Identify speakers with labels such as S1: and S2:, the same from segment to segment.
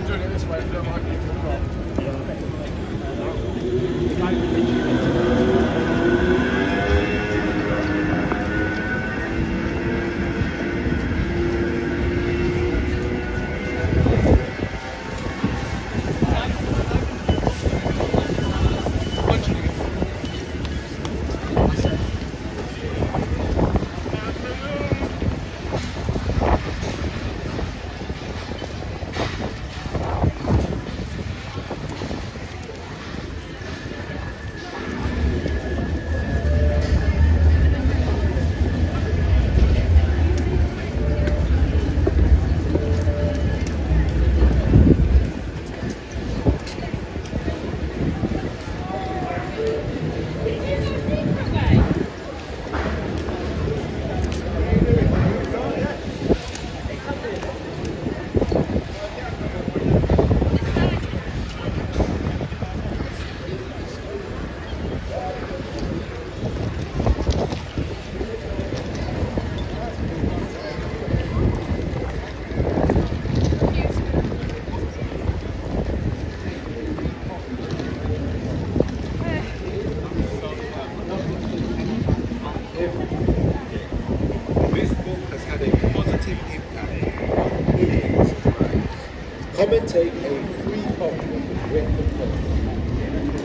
S1: Doing it this way if you don't mind me.
S2: This book has had a positive impact on millions of lives. Come and take a free copy with the post.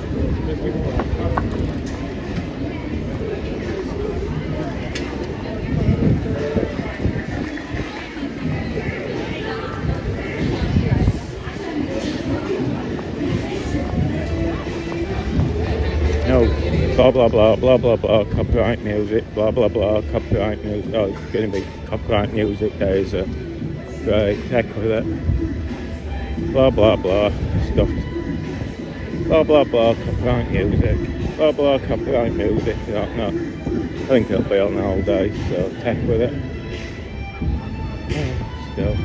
S3: No, blah blah blah blah blah blah, copyright music, blah blah blah, copyright music. Oh, it's going to be copyright music days. Great, heck with it. Blah blah blah, stuff. Blah blah blah, copyright music. Blah blah, copyright music. No, I think it'll be on all day, so heck with it. Still.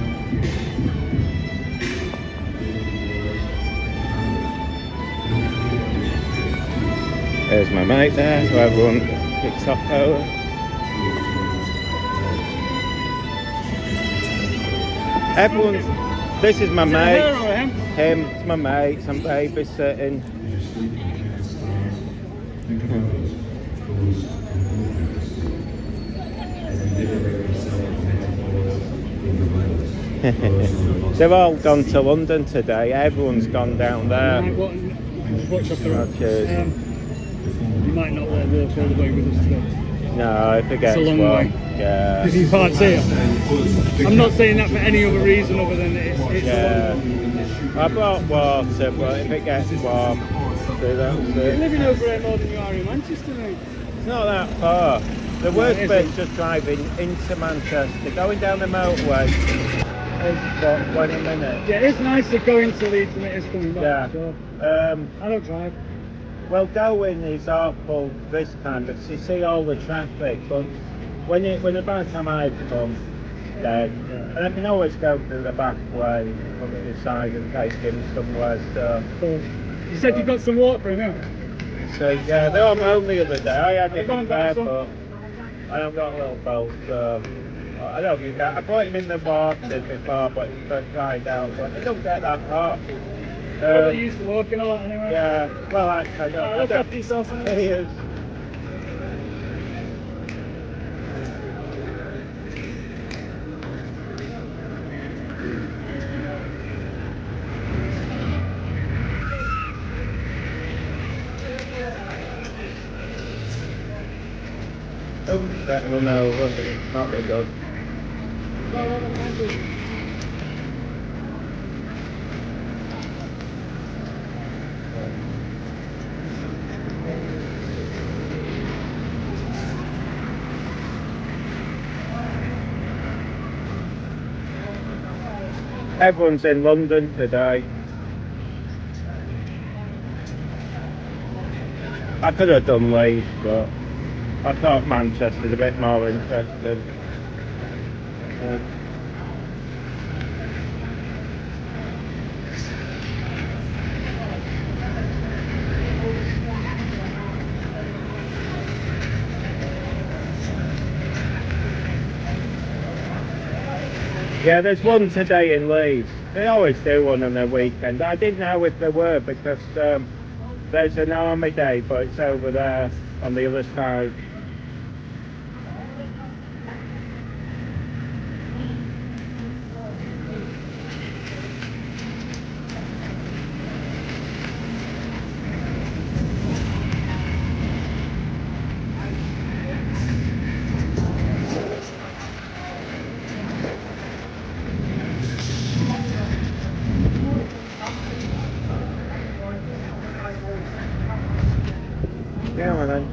S3: There's my mate there, who everyone picks up over. This is my mate. Him, it's my mate, I'm babysitting. They've all gone to London today, everyone's gone down there.
S1: Watch off the road.
S3: Cheers.
S1: You might not want to walk all the way with us today.
S3: No, if it gets
S1: It's a long
S3: warm,
S1: way.
S3: yeah.
S1: Because you can't see it. I'm not saying that for any other reason other than it's
S3: Yeah. I brought water, but if it gets warm, do that.
S1: You're living over here more than you are in Manchester, mate.
S3: It's not that far. The worst
S1: it
S3: bit's
S1: isn't.
S3: just driving into Manchester. Going down the motorway is what, 20 minutes.
S1: Yeah, it's nicer going to Leeds than it is coming back.
S3: Yeah.
S1: Sure. I don't drive.
S3: Well, going is awful this time because you see all the traffic, but when by the time I come, dead. And I can always go through the back way from the side and take him somewhere. So
S1: You said you got some water for him, haven't
S3: So yeah, they were home the other day. I had it
S1: Go on,
S3: in there,
S1: son.
S3: but I haven't got a little boat. So I don't use that. I put him in the water before, but he got dried out. But it don't get that hot.
S1: you? Used to walking a lot anyway.
S3: Yeah, well, I don't.
S1: Look after yourself.
S3: He is. That will know, won't it? Not be good. Everyone's in London today. I could have done Leeds, but I thought Manchester's a bit more interesting. Yeah, there's one today in Leeds. They always do one on the weekend. I didn't know if there were because there's an army day, but it's over there on the other side. Yeah, well then.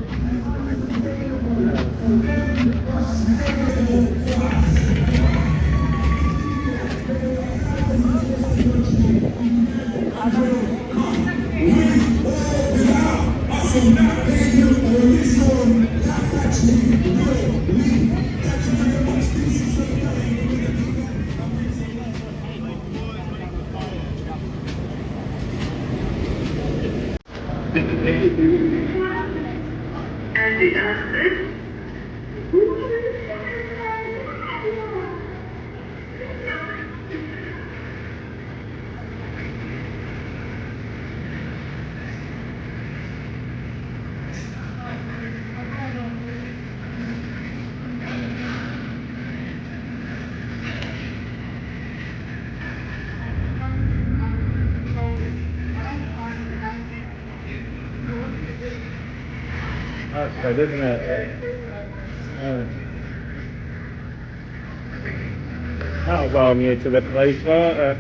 S3: That's good, isn't it? That'll warm you to the place, won't it?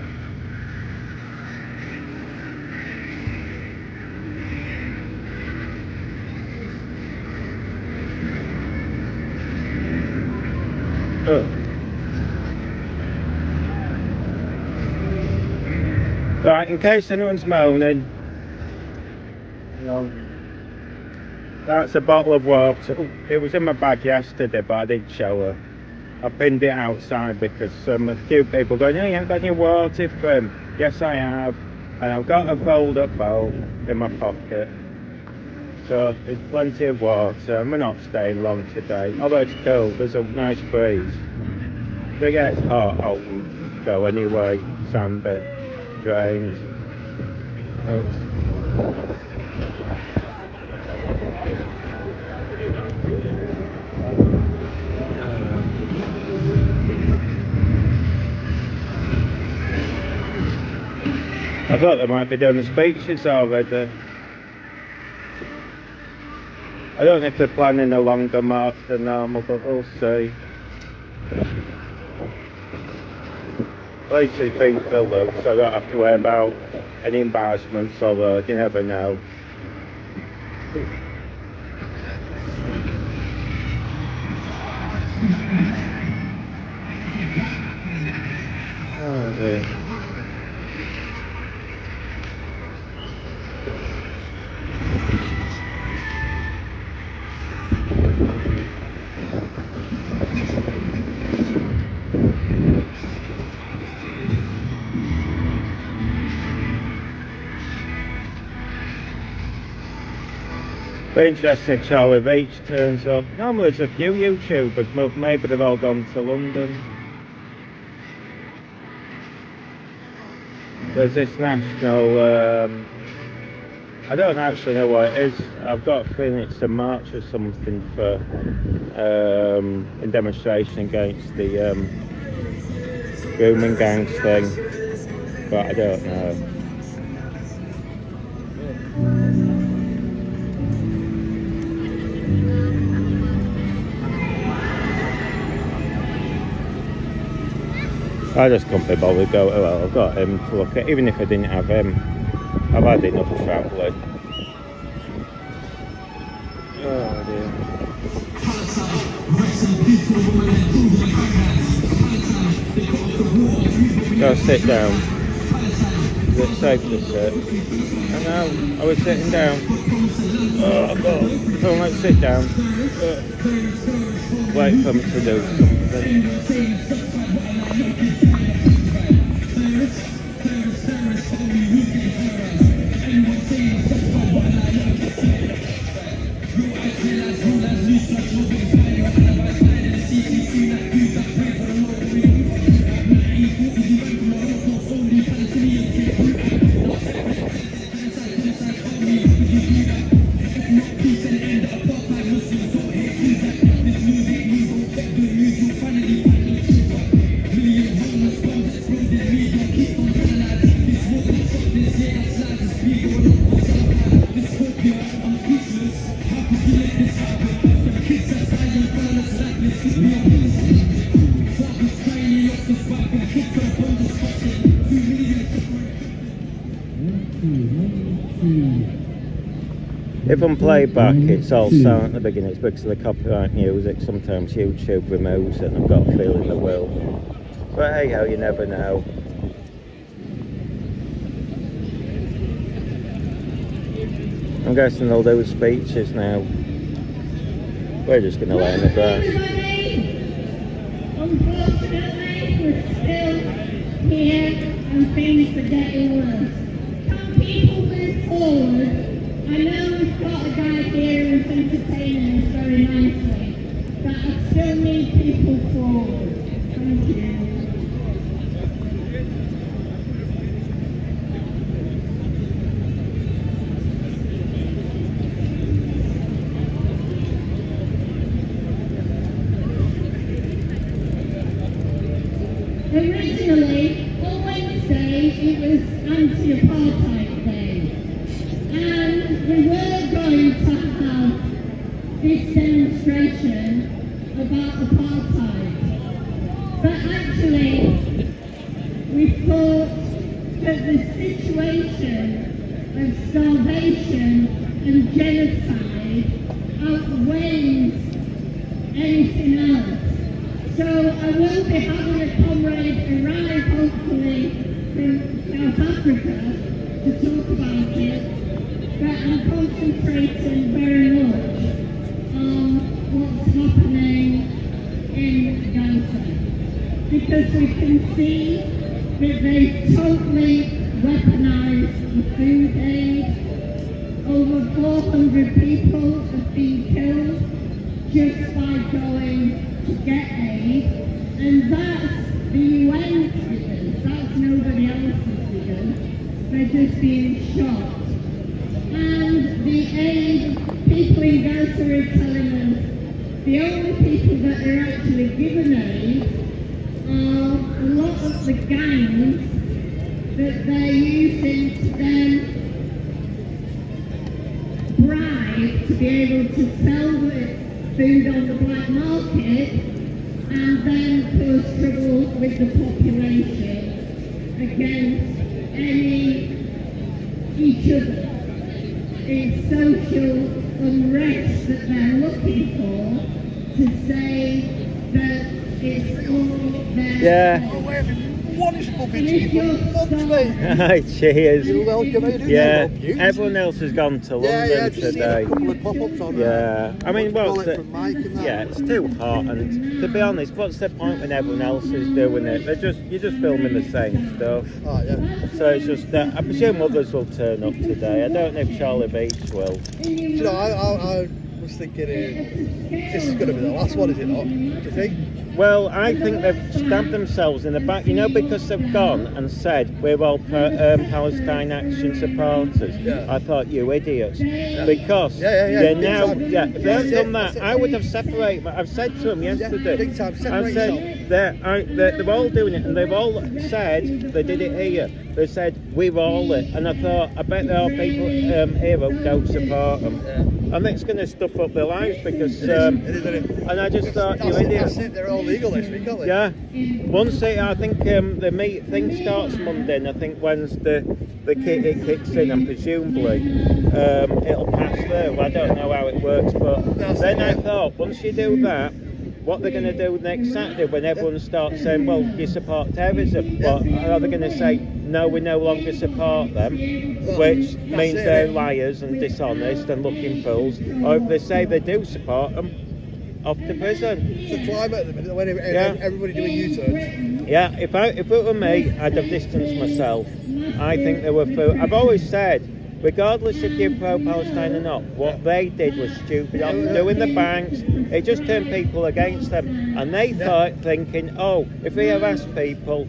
S3: Right, in case anyone's moaning, you know, that's a bottle of water. It was in my bag yesterday, but I didn't show her. I pinned it outside because a few people going, "Oh, you haven't got any water for him." Yes, I have. And I've got a fold-up bowl in my pocket. So there's plenty of water, and we're not staying long today. Although it's cold, there's a nice breeze. If it gets hot, I'll go anyway. Sandbed, drains. I thought they might be doing the speeches already. I don't know if they're planning a longer march than normal, but we'll see. Places being filled up, so I don't have to worry about any embarrassments, although you never know. Oh dear. Be interesting to how if each turns up. Normally there's a few YouTubers, but maybe they've all gone to London. There's this national, I don't actually know what it is. I've got a feeling it's a march or something for, in demonstration against the grooming gangs thing, but I don't know. I just couldn't be bothered go, well, I've got him to look at. Even if I didn't have him, I've had enough travelling. Oh dear. Go sit down. Is it safe to sit? I know, I was sitting down. Oh God, come on, let's sit down. Wait for me to do something. If I'm playback, it's all silent at the beginning. It's because of the copyright music. Sometimes YouTube removes it, and I've got a feeling they will. But hey ho, you never know. I'm guessing they'll do speeches now. We're just going to lay in the grass.
S4: Unfortunately, we're still here and things are getting worse. Can people move forward? I know we've got a guy here who's entertaining us very nicely, but I still need people forward. Thank you. Originally, on Wednesday, it was anti-apartheid day, and we were going to have this demonstration about apartheid. But actually, we thought that the situation of starvation and genocide outweighs anything else. So I will be having a comrade arrive, hopefully, from South Africa to talk about it, but I'm concentrating very much on what's happening in Gaza. Because we can see that they totally weaponized the food aid. Over 400 people have been killed just by going to get aid, and that's the UN's figures, that's nobody else's figures, they're just being shot. And the aid, people in Gaza are telling us the only people that are actually given aid are a lot of the gangs that they're using to then bribe to be able to sell it food on the black market and then cause trouble with the population against each other. It's social unrest that they're looking for to say that it's all their fault.
S2: Wonderful
S4: And if you're
S3: Cheers.
S2: You're welcome. How you doing?
S3: Yeah,
S2: Beautiful.
S3: everyone else has gone to London
S2: Yeah, just seen a
S3: today.
S2: couple of pop-ups on
S3: Yeah, I mean,
S2: what
S3: what's
S2: do you call it,
S3: the,
S2: from Mike and that.
S3: yeah, it's too hot, and to be honest, what's the point when everyone else is doing it? You're just filming the same stuff.
S2: Oh, yeah.
S3: So it's just that, I presume others will turn up today. I don't know if Charlie Beach will.
S2: Do you know, I was thinking this is going to be the last one, is it not? Do you think?
S3: Well, I think they've stabbed themselves in the back, you know, because they've gone and said we're all Palestine Action supporters.
S2: Yeah.
S3: I thought, you idiots. Because
S2: Yeah,
S3: they're
S2: big
S3: now,
S2: time.
S3: if they hadn't done that,
S2: That's it.
S3: I would have separated. I've said to them yesterday,
S2: big time,
S3: I
S2: separate
S3: said, they're all doing it, and they've all said, they did it here, they said, we're all it. And I thought, I bet there are people here who don't support them.
S2: Yeah.
S3: And it's going to stuff up their lives because,
S2: It is, isn't it?
S3: and I just thought, you
S2: That's
S3: idiots.
S2: it, they're all legal this week, aren't they?
S3: Yeah, once I think the thing starts Monday, and I think Wednesday it kicks in, and presumably it'll pass through. I don't know how it works, but then I thought once you do that, what they're going to do next Saturday when everyone starts saying, well, you support terrorism, what are they going to say? No, we no longer support them, which means they're liars and dishonest and looking fools. Or if they say they do support them, off to prison.
S2: It's the climate at the minute, when everybody doing U-turns.
S3: Yeah, if it were me, I'd have distanced myself. I think they were I've always said, regardless if you're pro-Palestine or not, what they did was stupid. Doing the banks, it just turned people against them. And they thought, thinking, oh, if we harass people,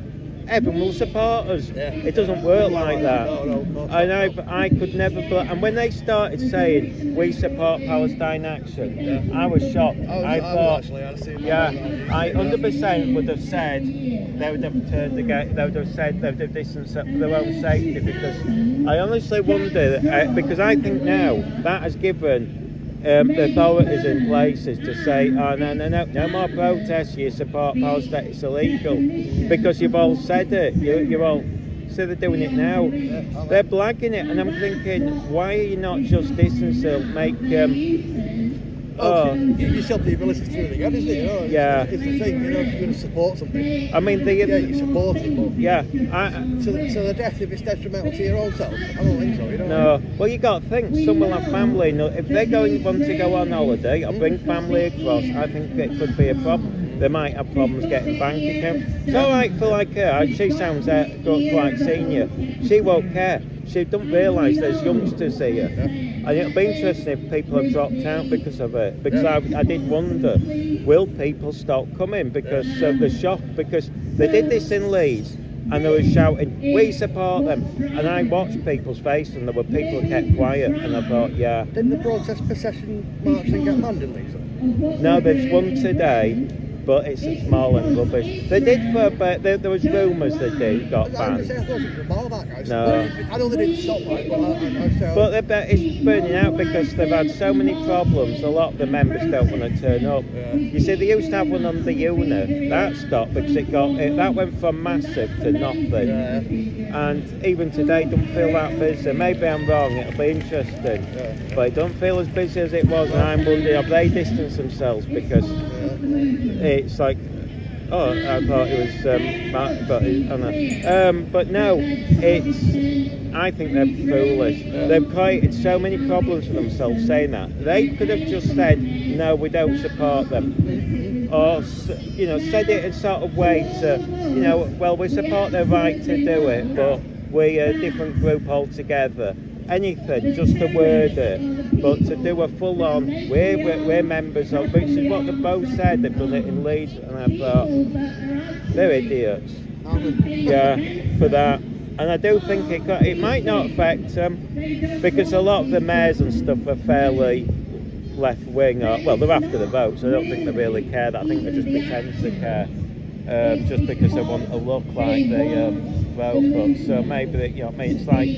S3: everyone will support us.
S2: Yeah.
S3: It doesn't work like that.
S2: No, of course
S3: And
S2: not.
S3: I could never. And when they started saying we support Palestine Action, I was shocked. I thought, yeah, I 100% would have said they would have turned again. They would have said they would have distanced for their own safety, because I honestly wonder because I think now that has given the authorities in places to say, oh no more protests, you support Palestine, it's illegal, because you've all said it, you're all, so they're doing it now, they're blagging it, and I'm thinking, why are you not just distancing, make
S2: you tell people this is true again, isn't it? You know,
S3: Yeah.
S2: It's the thing, you know, if you're going to support something,
S3: I mean,
S2: you support it, but
S3: yeah,
S2: so the death, if it's detrimental to your own self, I don't think so, you know.
S3: no, well, you got to think, some will have family. No, if they're want to go on holiday or bring family across, I think it could be a problem. They might have problems getting bank accounts. It's all right for like her. She sounds quite senior. She won't care. She don't realise there's youngsters here. And it'll be interesting if people have dropped out because of it. Because I did wonder, will people stop coming because of the shock? Because they did this in Leeds, and they were shouting, we support them. And I watched people's faces, and there were people who kept quiet, and I thought, yeah.
S2: Didn't the protest procession marching get banned in Leeds?
S3: No, there's one today, but it's a small and rubbish. They did for a bit, there was rumours they did, got
S2: I
S3: banned.
S2: thought it was more that, guys.
S3: No.
S2: I know they didn't stop, right, but
S3: But it's burning out because they've had so many problems, a lot of the members don't want to turn up.
S2: Yeah.
S3: You see, they used to have one on the unit, that stopped because that went from massive to nothing.
S2: Yeah.
S3: And even today it don't feel that busy. Maybe I'm wrong, it'll be interesting.
S2: Yeah.
S3: But it don't feel as busy as it was, and I'm wondering, have they distanced themselves? Because it's like, oh, I thought it was but no, it's, I think they're foolish. They've created so many problems for themselves saying that. They could have just said, no, we don't support them, or said it in sort of way to, well, we support their right to do it, but we're a different group altogether. Anything, just to word it, but to do a full-on, we're members of, which is what they both said. They've done it in Leeds, and I thought, they're idiots. Yeah, for that. And I do think it might not affect them, because a lot of the mayors and stuff are fairly left-wing, well, they're after the vote, so I don't think they really care. I think they just pretend to care, just because they want to look like they vote. But so maybe it's like,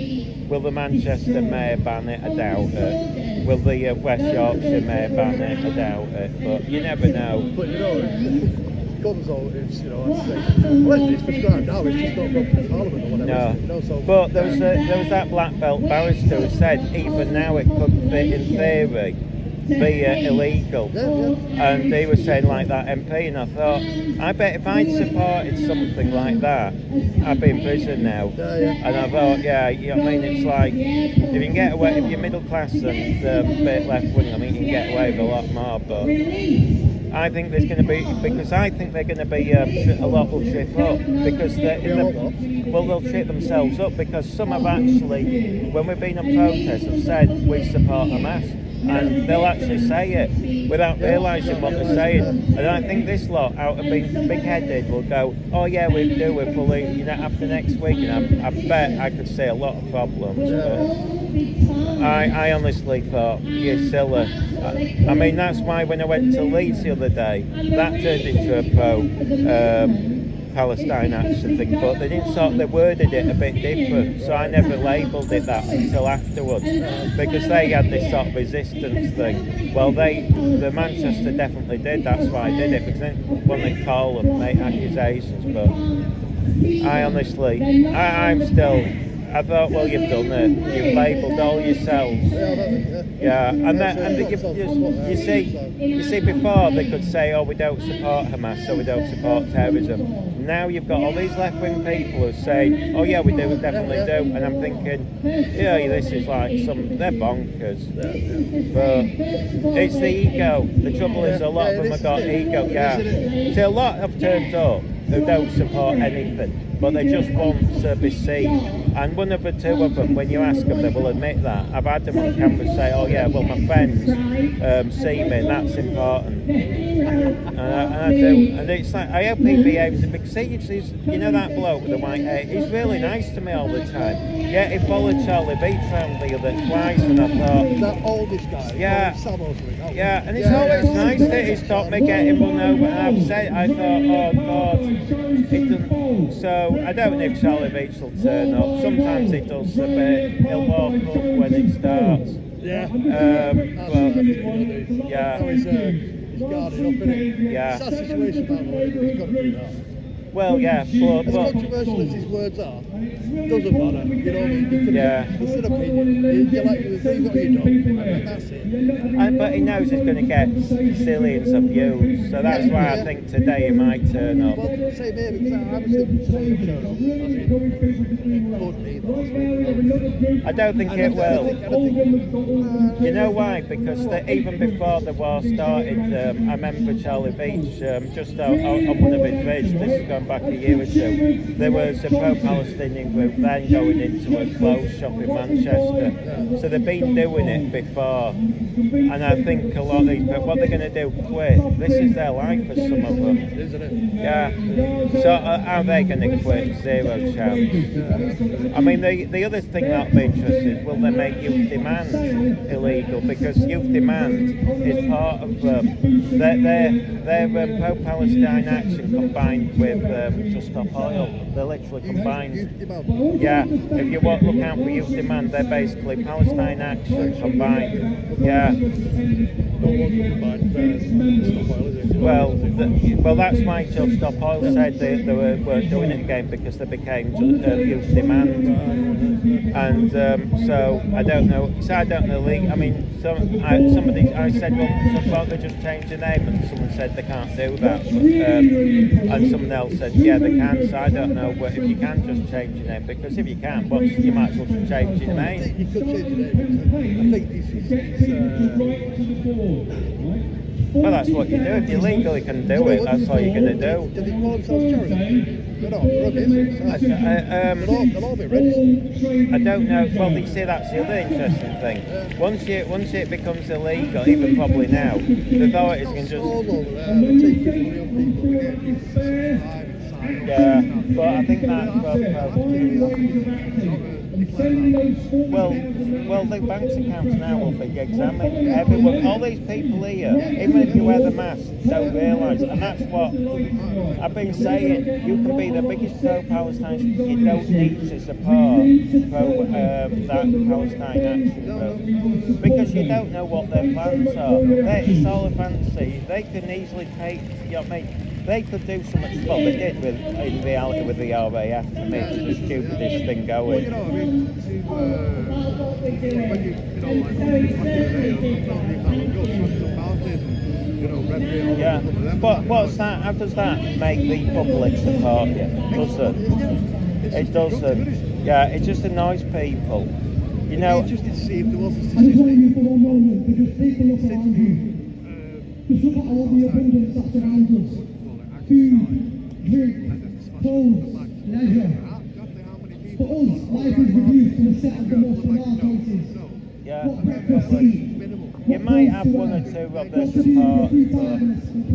S3: will the Manchester mayor ban it? I doubt it. Will the West Yorkshire mayor ban it? I doubt it. But you never know.
S2: But guns all it's I'd say, well, it's prescribed now, it's just not going to Parliament or whatever.
S3: No.
S2: So
S3: But there was that black belt barrister who said even now it could be, in theory, be illegal. And they were saying like that MP, and I thought, I bet if I'd supported something like that, I'd be in prison now. And I thought, it's like, if you can get away, if you're middle class and a bit left wing, you can get away with a lot more. But I think there's going to be, because I think they're going to be a lot will trip up, because they'll trip themselves up, because some have actually, when we've been on protests, have said we support Hamas. And they'll actually say it without realising what they're saying. And I think this lot, out of being big-headed, will go, oh yeah, we're fully, after next week. And I bet I could see a lot of problems. But I honestly thought, you're silly. I mean, that's why when I went to Leeds the other day, that turned into a Palestine Action thing, but they worded it a bit different, so I never labelled it that until afterwards, because they had this sort of resistance thing. Well, the Manchester definitely did, that's why I did it, because then when they call and make accusations, but I honestly, I thought, well, you've done it. You've labelled all yourselves. Yeah, you see, before they could say, oh, we don't support Hamas, so we don't support terrorism. Now you've got all these left-wing people who say, oh yeah, we do, definitely do. And I'm thinking, this is like they're bonkers. But it's the ego. The trouble is, a lot of them have got ego. Yeah. See, a lot have turned up who don't support anything, but they just want to be seen. And one of the two of them, when you ask them, they will admit that. I've had them on camera say, oh yeah, well my friends see me, that's important. And I do. And it's like, I hope he behaves, because he's, you know that bloke with the white hair, he's really nice to me all the time. Yeah, he followed Charlie Beach around the other twice, and I thought...
S2: That oldest guy?
S3: Yeah. Yeah, and it's always nice that he stopped me getting run over, and I thought, oh God, it doesn't... So, I don't know if Charlie Beach will turn up. Sometimes he does a bit, he'll walk up when it starts.
S2: Yeah.
S3: But, yeah.
S2: Now he's guarded up, isn't it?
S3: Yeah.
S2: It's a sad situation, by the way, but he's got to do that.
S3: Well, yeah,
S2: As controversial as his words are, it doesn't matter, you know what I mean? It's an opinion. You like you think what you don't, and that's it.
S3: But he knows he's going to get zillions of views, so that's why I think today he might turn up.
S2: Well, same here, because I was thinking today he'll turn up.
S3: I don't think it will. You know why? Because even before the war started, I remember Charlie Beach, just on one of his videos, this is going back a year or two, there was a pro-Palestinian group then going into a clothes shop in Manchester. So they've been doing it before, and I think a lot of these people, what they're going to do, quit. This is their life for some of them.
S2: Isn't it?
S3: Yeah. So are they going to quit? Zero chance. I mean, the other thing that'll be interesting is, will they make youth demand illegal? Because youth demand is part of their pro-Palestine action combined with Just Stop Oil. They're literally combined. Yeah, if you look out for youth demand, they're basically Palestine action combined. Yeah. Well, that's why Just Stop Oil said they were doing it again, because they became youth demand. And so I don't know. So I don't know. I mean, somebody I said, well, they just changed the name, and someone said they can't do that. But, and someone else said, yeah, they can. So I don't know if you can just change your name, because if you can't, you might as well just change your name.
S2: You could change your name. I think
S3: well, that's what you do. If you legally can do it, that's all you're going to do.
S2: Do they call themselves charity? They're not they'll all be registered.
S3: I don't know. Well, you see, that's the other interesting thing. Yeah. Once it becomes illegal, even probably now, the authorities can just...
S2: all over there. They're taking money on people.
S3: Yeah, but I think that's... Well, the bank's accounts now will be examined. Everyone, all these people here, even if you wear the mask, don't realise, and that's what I've been saying. You can be the biggest pro-Palestine, you don't need to support that Palestine action group, because you don't know what their plans are. It's all a fantasy. They can easily take, you know what I mean? They could do so much. Well, they did in reality with the RAF to make the stupidest thing going.
S2: Well, you know, I mean,
S3: yeah, but what's that? How does that make the public support you? Doesn't it? Doesn't. Yeah, it just annoys people. You know.
S2: Interested to see if there was a statistic.
S4: Just look at all the abundance that surrounds us. Food, drink, clothes, leisure. For us, life is reduced to a set of the most banal choices.
S3: Yeah,
S4: What breakfast to eat.
S3: you might have one or two of their support, but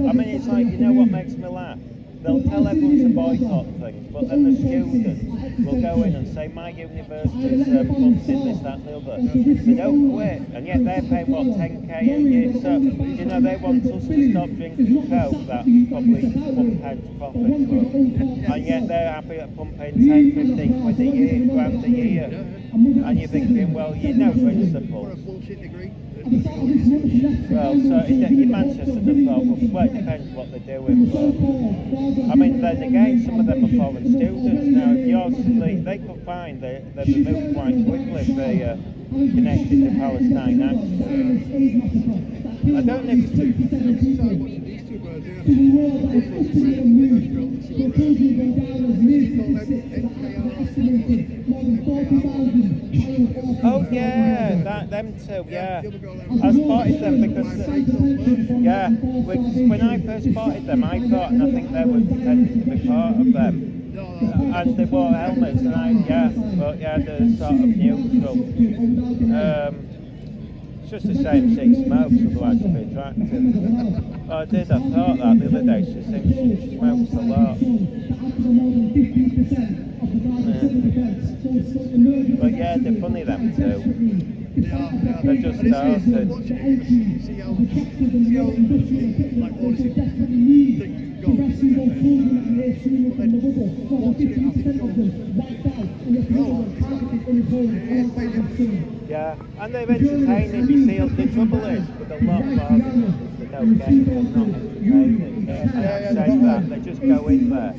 S3: I mean, it's like, you know what makes me laugh? They'll tell everyone to boycott things, but then the students will go in and say, my university's funding this, that and the other. They don't quit, and yet they're paying, what, 10k a year? So, you know, they want us to stop drinking Coke, that's probably £1 profit for them. And yet they're happy at pumping 10, 15 quid a year, grand a year. And you're thinking, well, you know principles. Well, so in Manchester, well, it depends what they're doing, but I mean, then again, some of them are foreign students. Now, if you're, they could find they're removed quite quickly if they are connected to Palestine action. I don't know if oh yeah, them two, yeah. I spotted them because, yeah, when I first spotted them, I thought, and I think they were pretending to be part of them. and they wore helmets, and but they're sort of neutral. It's just a shame she smokes, otherwise she'd be attractive. Oh, I did, I thought that the other day, she thinks she smokes a lot. But yeah, they're funny them two. They just started.
S1: See how like honestly that you go and then watching it as it goes.
S3: Yeah, and they're entertaining. You see, the trouble is with a lot of arguments, they don't get it, they're not entertaining. And I've said that, they just go in there.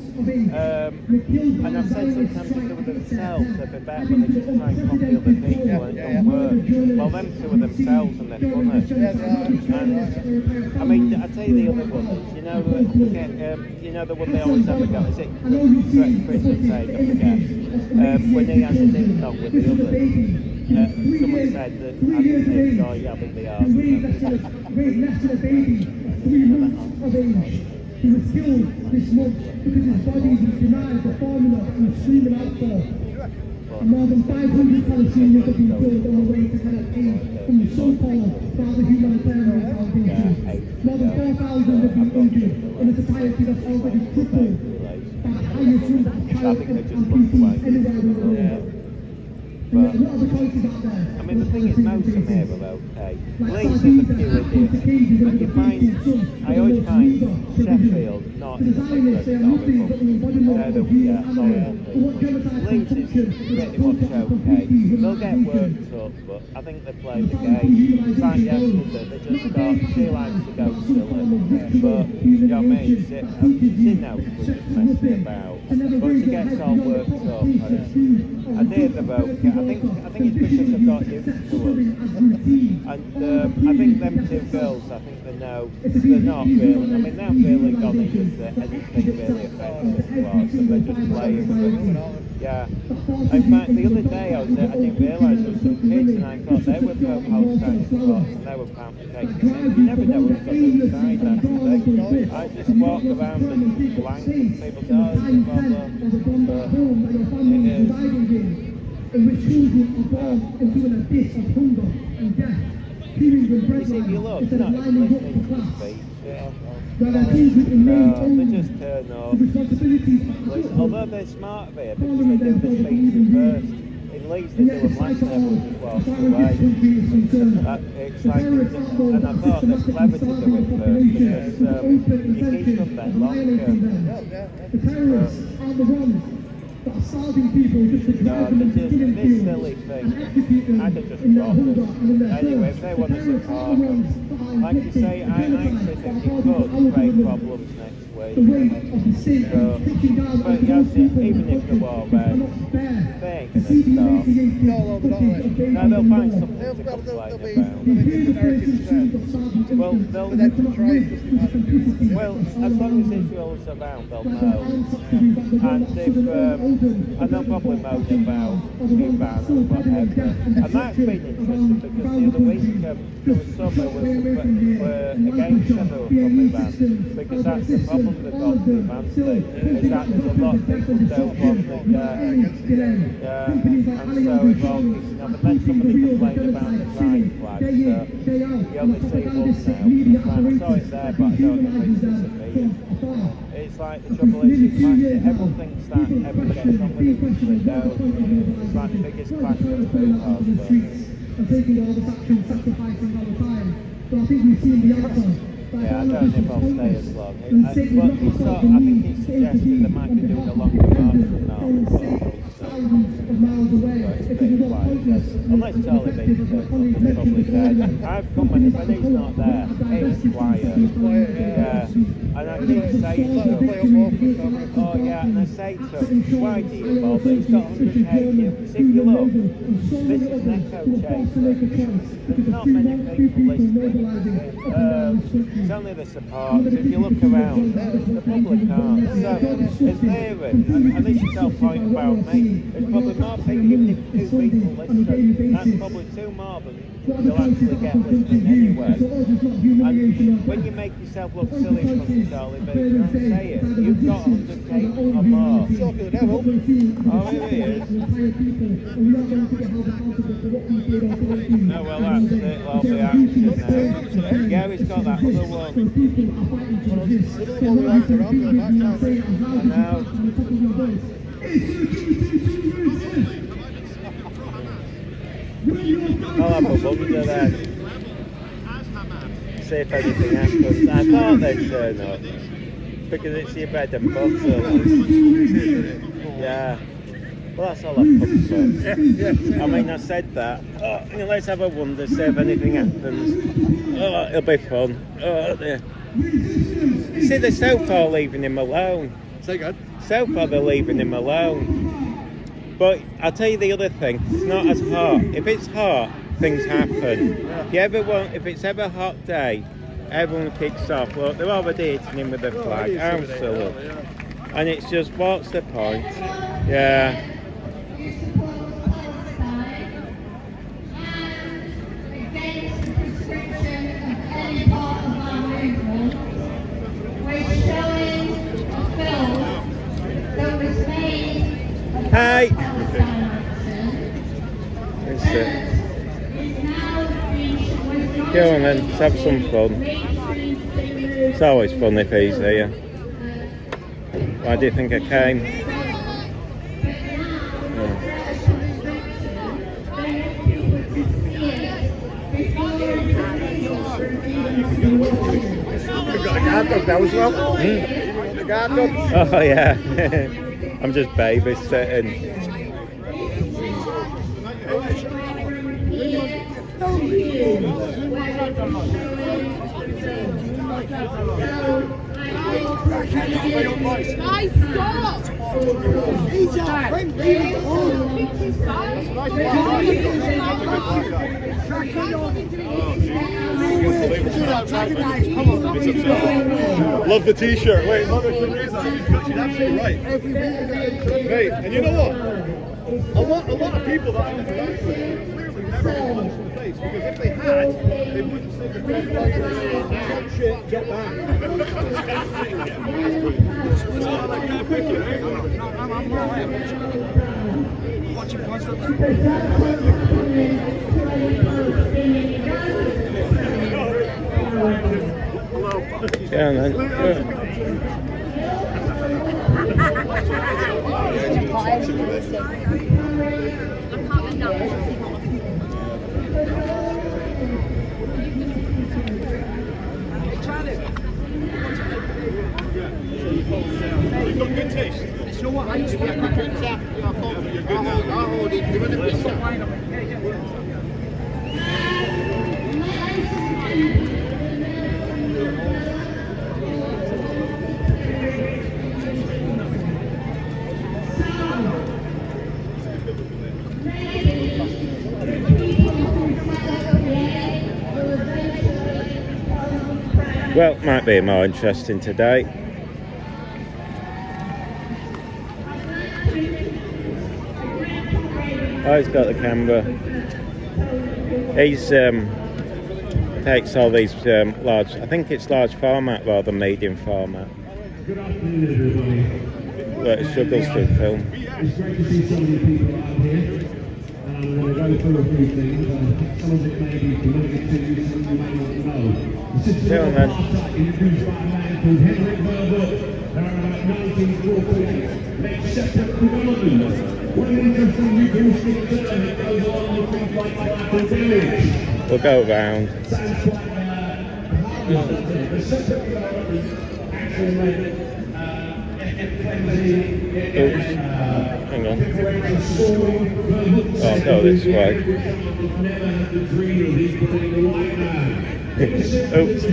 S3: And I've said sometimes they do it themselves, they'd be better when they just try and copy other people and it don't work. Well, them two are themselves and they're funny. And, I mean, I tell you the other one, you know, you know the one they always have a go, is it Chris would say, I forget, when he has a ding dong with the others. Someone said that I didn't enjoy having the argument.
S5: He was killed this month because his body was denied the formula he was screaming out for. And more than 500 Palestinians have been killed on the way to Canada from the so-called Father Humanitarian Foundation. More than 4,000 have been injured in a society that's already crippled by the highest number of child abductions anywhere in the world.
S3: But, I mean, the thing is, most of them are okay. Leeds is a few idiots, but you find, I always find Sheffield not in the best horrible. They're the horrible. Leeds is pretty much okay. They'll get worked up, but I think they play the game. It's like yesterday, they just got, she likes to go silly, but, you know what I mean, she knows we're just messing about. But she gets all worked up, and they're the okay. I think it's because they've got used to us. And I think them two girls, I think they know, they're not really, I mean, they haven't really gone into anything really offensive to us, so they're just playing with it. Yeah. In fact, the other day I was there, I didn't realise there were some kids and I thought they were Pro-Palestine supporters and they were apparently taking them. You never know who's on the other side, actually. I just walk around and blank and people go, oh, it's a problem. But it is.
S5: In which children are born into an abyss of hunger and death.
S3: You see, if you look, they're not even listening to the speech. No, they just turn off. Although they're smart here, because they do the speeches first. In Leeds they do them last time and just walk away. It's like, and I thought they're clever to do it first, because you keep them there longer.
S5: The terrorists are the ones that are starving people just to drive them into killing
S3: this silly thing, I'd have just dropped it. Anyway, if they want to support them, like you say, I actually think it could create problems next week. But yes, even if the war ends, they ain't going to stop. No, they'll find something to complain about. Well, as long as Israel's around, they'll know. And they'll probably moan about Iran or whatever. And that's been interesting because the other week there was some who were against them who were from Iran. Because that's the problem they've got with Iran thing, is that there's a lot of people who don't want the and so it all kicking off. And then somebody complained about the pride flag, so you only see one now. I saw it there, but I don't know if it's disappeared. It's like the trouble is, everyone thinks that everyone gets on with it, which they don't. It's like the biggest clash of food halls.
S5: And taking all the action, sacrificing all the time. So I think we've seen the answer.
S3: Yeah, I don't know if I'll stay as long. I think he suggested they might be doing a longer march from now. Unless Charlie Bates is probably dead. I've come when he's not there. It's quiet. Yeah. And I keep saying to him, oh yeah, and I say to him, why do you bother? He's got 100k views. If you look, this is an echo chamber. There's not many people listening. It's only the supporters. If you look around, the public aren't. So, in theory, and this is no point about me, there's probably more people, if 2 people listen, that's probably 2 more than you'll actually get listening anyway. And when you make yourself look silly in front of Charlie B, you don't say it. You've got 100k or more.
S2: Talking to the devil.
S3: Oh, here he is. No, well, that's it. Well, the action now. Yeah, he's got that other one. I know. I'll have a wonder then. See if anything happens. I thought they'd turn up. Because it's your bread and butter. Yeah. Well, that's all I've come for. I mean, I said that. Oh, let's have a wonder, see if anything happens. Oh, it'll be fun. Oh, dear. You see, they're so far leaving him alone.
S2: Say again.
S3: So far they're leaving him alone. But I'll tell you the other thing, it's not as hot. If it's hot, things happen. If it's ever a hot day, everyone kicks off. Look, they're already hitting him with the flag. Absolutely. And it's just, what's the point? Yeah.
S4: You support Palestine and against the prescription of any part of our movement. We're showing a film that was made about Palestine action. Is now being
S3: Go on then, let's have some fun. It's always fun if he's here. Why do you think I came?
S2: You've got a guard dog now as well. The guard dog.
S3: Oh yeah, I'm just babysitting.
S6: Guys, stop! He's our friend.
S2: Love the t-shirt. Wait, not the reason. She's absolutely right. Hey, and you know what? A lot of people that I interact with clearly never get punched in the face, because if they had, they wouldn't say the red flag, shit, get back.
S3: Yeah, man.
S2: You've got good taste.
S6: So what? I used to be a cricket chap.
S2: You're good now.
S6: I hold it. Give it a bit.
S3: Well, might be more interesting today. Oh, he's got the camera. He's takes all these large, I think it's large format rather than medium format.
S7: Good afternoon, everybody.
S3: But it struggles to film.
S7: It's great to see so many people out here. And I'm going to go through a few things. Some of it may be familiar to you, some of you may not know. This is
S3: Go on, man.
S7: introduced by a man called Henrik Verwoerd. Around about 1948. Makes separate developments. What an interesting reducing term. It goes along with things like Michael Village.
S3: We'll go round.
S7: Sounds quite the separate development actually made
S3: Oops. Hang on. Oh, go this way. Oops.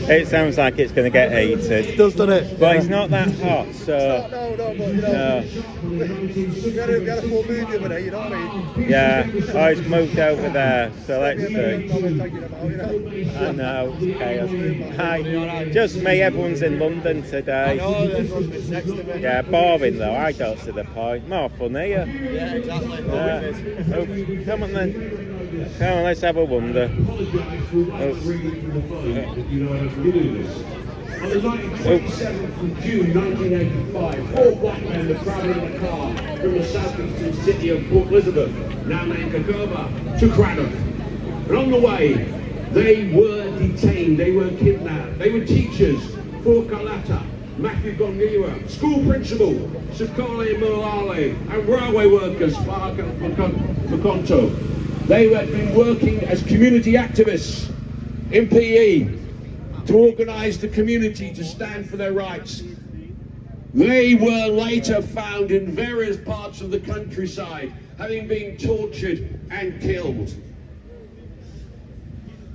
S3: It sounds like it's going to get heated.
S2: It does, doesn't it?
S3: But it's not that hot, so...
S2: No, but you know, you got a full medium in it, you know what I mean?
S3: Yeah, oh, it's moved over there, so let's see. I know, it's chaos. Hi, just me, everyone's in London today.
S2: I know, everyone's been texting me.
S3: Yeah, boring though, I got to the point. More fun here.
S2: Yeah, exactly.
S3: Oh, come on then. Come on, let's have a wonder.
S7: Apologise for not reading from the phone, but you know I was doing this. On the night of 27th of June 1985, 4 black men were travelling in a car from the southeastern city of Port Elizabeth, now named Kagoba, to Crannock. And on the way, they were detained, they were kidnapped. They were teachers, Forkalata, Matthew Gongira, school principal, Sukale Mulale, and railway workers, Spark and Makonto. They had been working as community activists in PE to organise the community to stand for their rights. They were later found in various parts of the countryside, having been tortured and killed.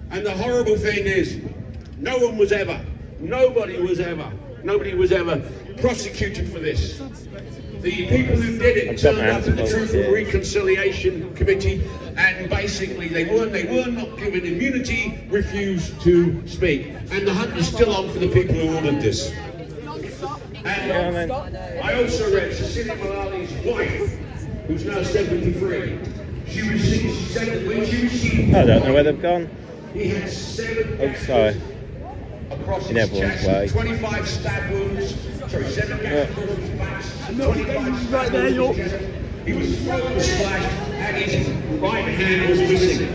S7: And the horrible thing is, nobody was ever prosecuted for this. The people who did it turned up in the Truth and Reconciliation Committee, and basically they were not given immunity, refused to speak. And the hunt is still on for the people who ordered this. And I also read Cecilia Malali's wife, who's now 73. She said that when she received...
S3: I don't know where they've gone.
S7: He had 7 across
S3: in
S7: his
S3: everyone's
S7: chest,
S3: way.
S7: 25 stab wounds, 7 gaps across his back, 25
S1: right there, York.
S7: He was thrown and splashed, and his right hand was missing.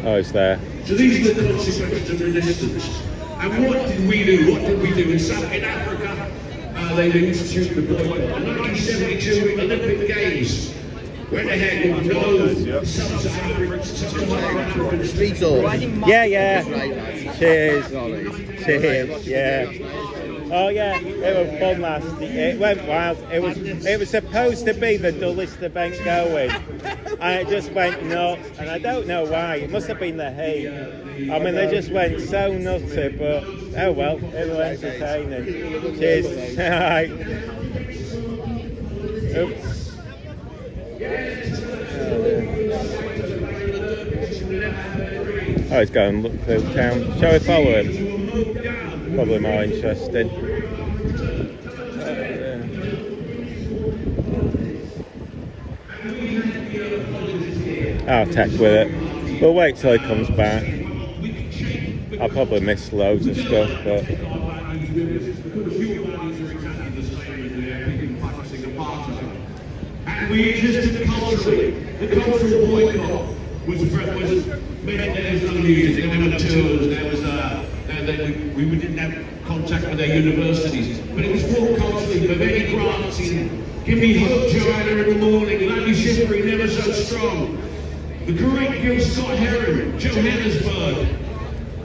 S3: Oh, it's there.
S7: So these are the consequences of resistance. And what did we do? In Africa, they instituted the boycott. In 1972 Olympic Games went ahead with no sub-Saharan African.
S3: Yeah. Cheers. Cheers. Yeah. Oh yeah, it was fun last year. It went wild. It was supposed to be the dullest event going, and it just went nuts. And I don't know why. It must have been the heat. I mean, they just went so nutty. But oh well, it was entertaining. Cheers. Alright. Oops. Oh, he's going through town. Shall we follow him? Probably more interesting. I'll tech with it. We'll wait till he comes back. I'll probably miss loads of stuff, but...
S7: And we existed culturally. The cultural boycott was meant there was no music, there were no tours, there was we didn't have contact with their universities. But it was full culturally. Baveni grants in Give Me Hope, Joanna in the Morning, Landy Shivery, Never So Strong. The great Gil Scott Heron, Johannesburg.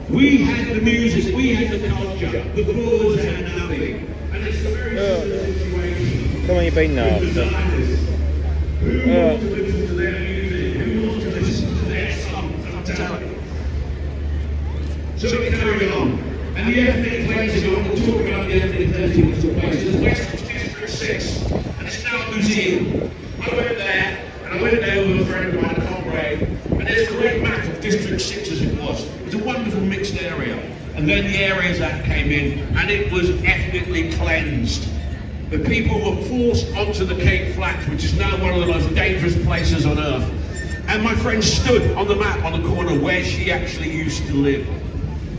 S7: We had the music, we had the culture, the Boers had nothing. And it's a very similar situation.
S3: Come on, you've been now.
S7: Who wants to listen to their music? Who wants to listen to their songs? I'm telling you. So we carry on. And the ethnic cleansing, I want to talk about the ethnic cleansing that took place. There's West District 6, and it's now a museum. I went there with a friend of mine, a comrade, and there's a great map of District 6 as it was. It was a wonderful mixed area. And then the areas that came in, and it was ethnically cleansed. The people were forced onto the Cape Flats, which is now one of the most dangerous places on earth. And my friend stood on the map on the corner where she actually used to live.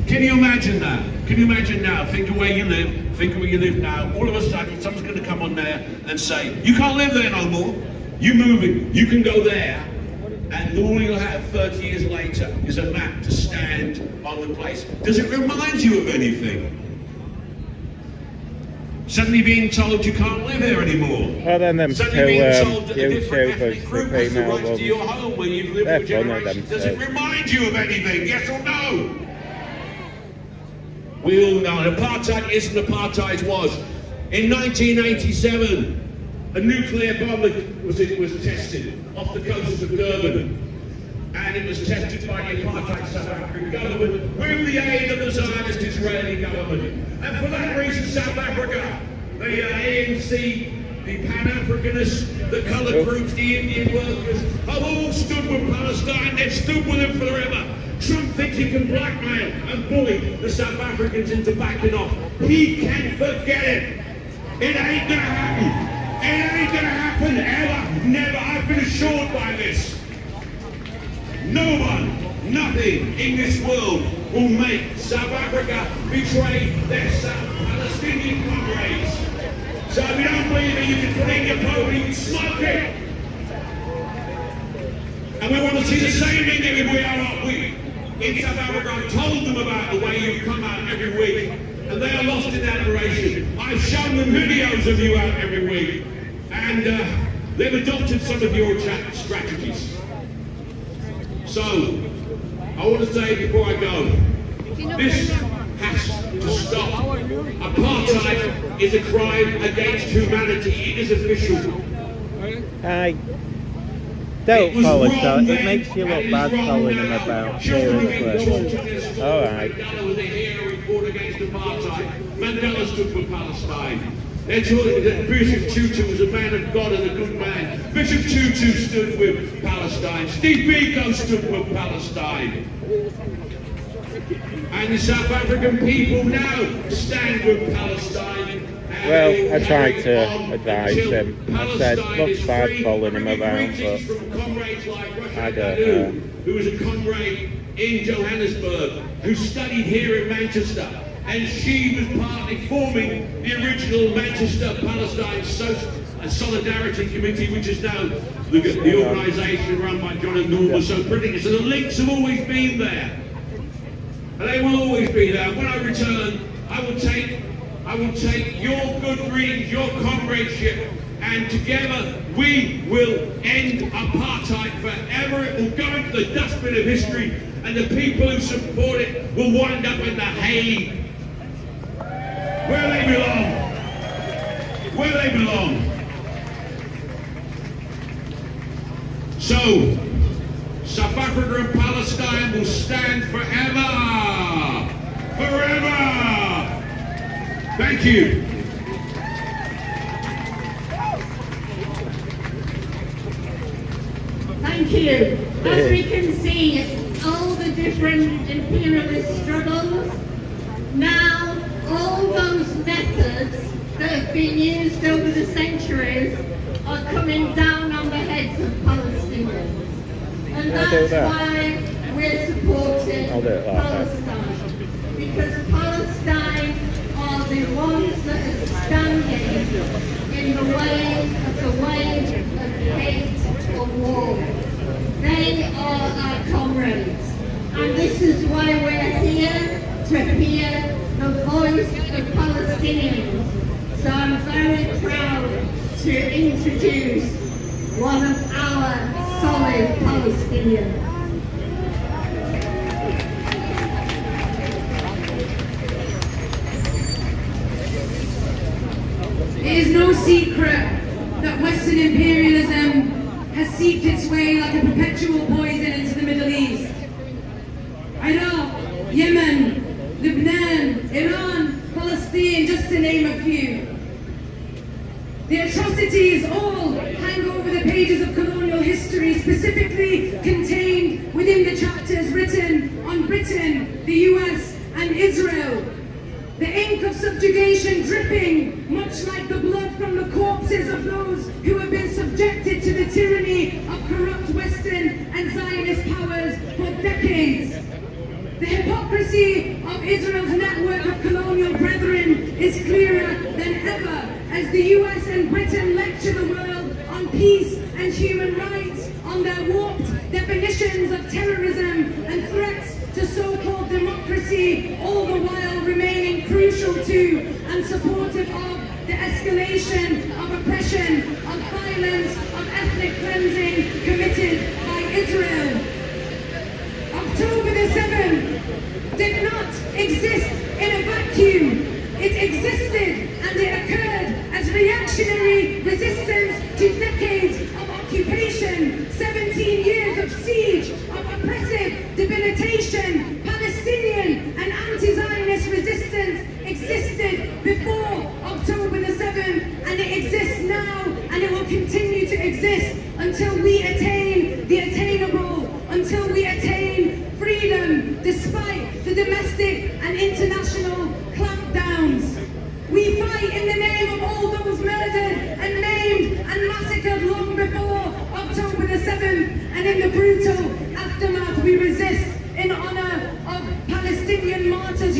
S7: Can you imagine that? Can you imagine now? Think of where you live, think of where you live now. All of a sudden, someone's going to come on there and say, you can't live there no more. You're moving, you can go there. And all you'll have 30 years later is a map to stand on the place. Does it remind you of anything? Suddenly being told you can't live here anymore.
S3: Well, then them
S7: Suddenly being told that a
S3: YouTubers,
S7: different ethnic group has the right to your home where you've lived for generations. Does it remind you of anything? Yes or no? We all know apartheid isn't apartheid was. In 1987, a nuclear bomb was tested off the coast of Durban. And it was tested by the apartheid South African government with the aid of the Zionist Israeli government. And for that reason, South Africa, the ANC, the Pan-Africanists, the coloured groups, the Indian workers, have all stood with Palestine. They've stood with them forever. Trump thinks he can blackmail and bully the South Africans into backing off. He can forget it. It ain't gonna happen. It ain't gonna happen ever. Never. I've been assured by this. No one, nothing in this world will make South Africa betray their South Palestinian comrades. So if you don't believe it, you can put in your phone, you can smoke it. And we want to see the same thing everywhere, aren't we? In South Africa, I've told them about the way you come out every week, and they are lost in admiration. I've shown them videos of you out every week, and they've adopted some of your strategies. So, I want to say before I go, this has to stop. Apartheid is a crime against humanity. It is official.
S3: Don't follow that. It makes you look bad following him about. Seriously. Alright.
S7: Mandela was a hero who fought against apartheid. Mandela stood for Palestine. They're talking that Bishop Tutu was a man of God and a good man. Bishop Tutu stood with Palestine. Steve Biko stood with Palestine. And the South African people now stand with Palestine.
S3: Well, I tried to advise him. I said, looks bad following him around, but I don't know.
S7: Who was a comrade in Johannesburg, who studied here in Manchester, and she was partly forming the original Manchester Palestine Solidarity Committee, which is now the organisation run by John and Norma so brilliantly. So the links have always been there, and they will always be there. When I return, I will take your good reading, your comradeship, and together we will end apartheid forever. It will go into the dustbin of history, and the people who support it will wind up in the Hague, where they belong. Where they belong. So, South Africa and Palestine will stand forever. Forever. Thank you.
S4: Thank you. As we can see, all the different imperialist struggles, now all those methods that have been used over the centuries are coming down on the heads of Palestinians. And that's why we're supporting Palestine. Because Palestine are the ones that are standing in the way of the wave of hate or war. They are our comrades. And this is why we're here to hear the voice of Palestinians. So I'm very proud to introduce one of our solid Palestinians.
S8: It is no secret that Western imperialism has seeped its way like a perpetual poison into the Middle East. Iraq, Yemen, Lebanon, Iran, Palestine, just to name a few. The atrocities all hang over the pages of colonial history, specifically contained within the chapters written on Britain, the US, and Israel. The ink of subjugation dripping, much like the blood from the corpses of those who have been subjected to the tyranny of corrupt Western and Zionist powers for decades. The hypocrisy of Israel's network of colonial brethren is clearer than ever as the US and Britain lecture the world on peace and human rights, on their warped definitions of terrorism and threats to so-called democracy, all the while remaining crucial to and supportive of the escalation of oppression, of violence, of ethnic cleansing committed by Israel. October the 7th did not exist in a vacuum. It existed and it occurred as reactionary resistance to decades of occupation, 17 years of siege, of oppressive debilitation. Palestinian and anti-Zionist resistance existed before October the 7th, and it exists now, and it will continue to exist until we attain the attainable, until we attain freedom despite the domestic and international clampdowns. We fight in the name of all those murdered and maimed and massacred long before October the 7th, and in the brutal aftermath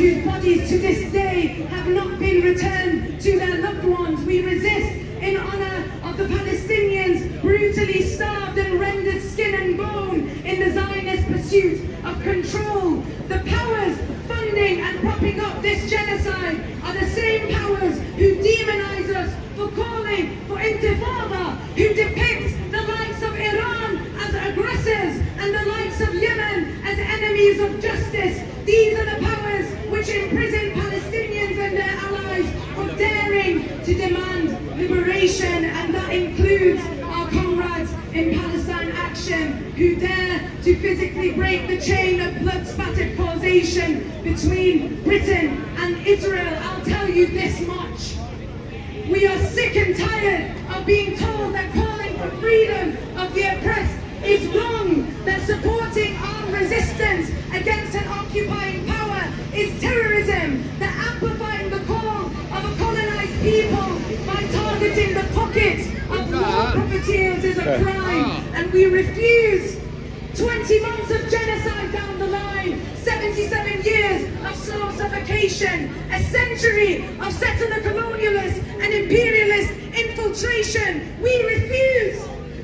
S8: whose bodies to this day have not been returned to their loved ones. We resist in honor of the Palestinians brutally starved and rendered skin and bone in the Zionist pursuit of control. The powers funding and propping up this genocide are the same powers who demonize us for calling for intifada, who depict the likes of Iran as aggressors and the likes of Yemen as enemies of justice. These are the powers which imprison Palestinians and their allies for daring to demand liberation, and that includes our comrades in Palestine Action who dare to physically break the chain of blood-spattered causation between Britain and Israel. I'll tell you this much. We are sick and tired of being told that calling for freedom of the oppressed is wrong, that supporting armed resistance against an occupying power is terrorism, that amplifying the call of a colonized people by targeting the pockets of war profiteers is a crime, and we refuse. 20 months of genocide down the line, 77 years of slow suffocation, a century of settler colonialist and imperialist infiltration. We refuse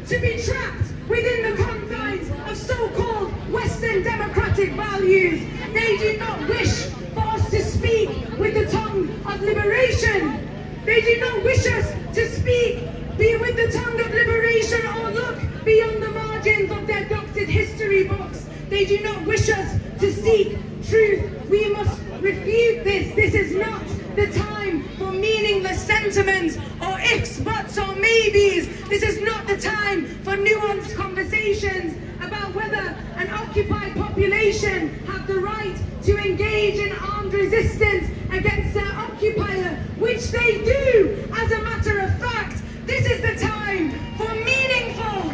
S8: to be trapped within the confines of so-called Western democratic values. They do not wish for us to speak with the tongue of liberation. They do not wish us to speak, be with the tongue of liberation, or look beyond the margins of their doctored history books. They do not wish us to seek truth. We must refute this. This is not the time for meaningless sentiments or ifs, buts, or maybes. This is not the time for nuanced conversations about whether an occupied population have the right to engage in armed resistance against their occupier, which they do, as a matter of fact. This is the time for meaningful.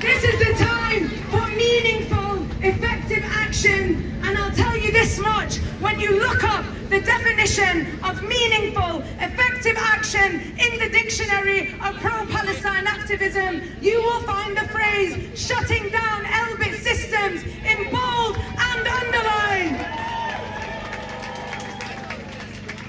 S8: This is the time for meaningful, effective action. And I'll tell you this much, when you look up the definition of meaningful, effective action in the dictionary of pro-Palestine activism, you will find the phrase shutting down Elbit systems in bold and underlined.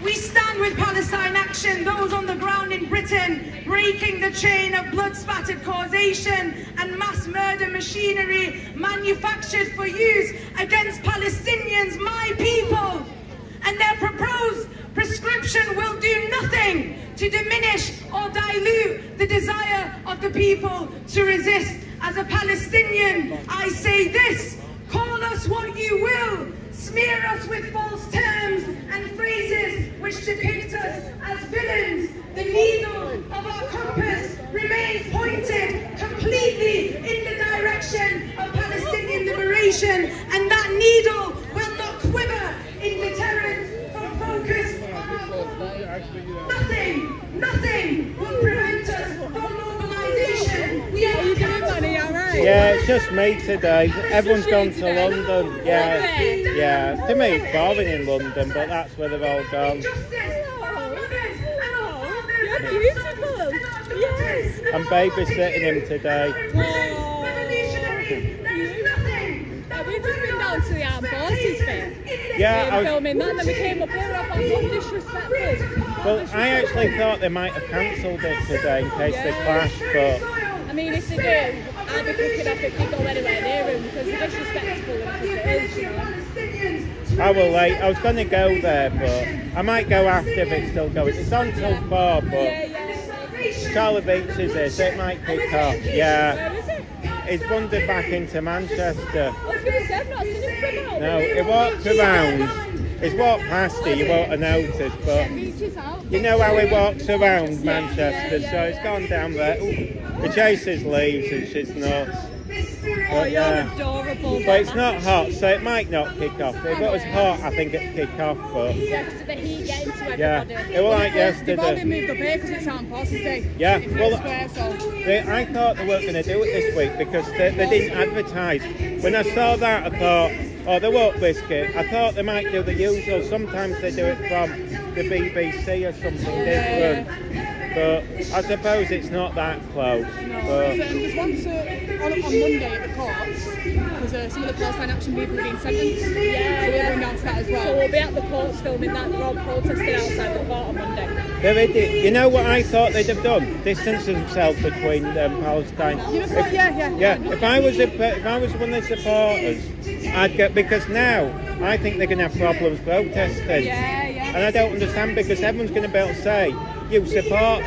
S8: We stand with Palestine Action, those on the ground in Britain, breaking the chain of blood-spattered causation and mass murder machinery manufactured for use against Palestinians, my people. And their proposed prescription will do nothing to diminish or dilute the desire of the people to resist. As a Palestinian, I say this: call us what you will, smear us with false terms and phrases which depict us as villains. The needle of our compass remains pointed completely in the direction of Palestinian liberation, and that needle will not quiver in deterrence from focus on our goal. Nothing will prevent us from mobilization. We are
S3: Yeah, it's just me today. Everyone's gone to London. Yeah. To me, it's boring in London, but that's where they've all gone.
S9: You're beautiful. Yes.
S3: I'm babysitting him today.
S9: We've just been down to the armed forces bit.
S3: Yeah,
S9: we were filming that, and then we came up here and I thought, what disrespectful.
S3: Well, I actually thought they might have cancelled it today in case they clashed, but
S9: I mean, if they do, I'll be kicking off if they go anywhere near him because they're disrespectful and it is, you know.
S3: I will wait. I was going to go there, but I might go after if it's still going. It's on till 4, but Charlie Beach is here, so it might pick up. Yeah. He's wandered back into Manchester.
S9: I was going to say, I've not seen him for a
S3: No, he walked around. He's walked past you, you won't have noticed, but you know how he walks around Manchester, so he's gone down there. Ooh, he chases leaves and shit's nuts.
S9: Oh, you're adorable.
S3: But it's not hot, so it might not kick off. If it was hot, I think it'd kick off, but
S9: Yeah, because of the heat getting to everybody.
S3: yeah, it was like
S9: They've all
S3: yesterday.
S9: been moved up here because it's Armed Forces Day.
S3: Yeah, well,
S9: So.
S3: I thought they weren't going to do it this week because they didn't advertise. When I saw that, I thought, oh, they won't risk it. I thought they might do the usual. Sometimes they do it from the BBC or something different. but I suppose it's not that close. But
S9: There's one on Monday at the courts, because some of the Palestine Action people have been sentenced. So we're going down to that as well. So we'll be at the courts filming that. They're all protesting outside the court on Monday.
S3: you know what I thought they'd have done? Distance themselves between Palestine. Yeah. If I was one of the supporters, I'd get, because now I think they're going to have problems protesting.
S9: Yeah.
S3: And I don't understand, because everyone's going to be able to say you support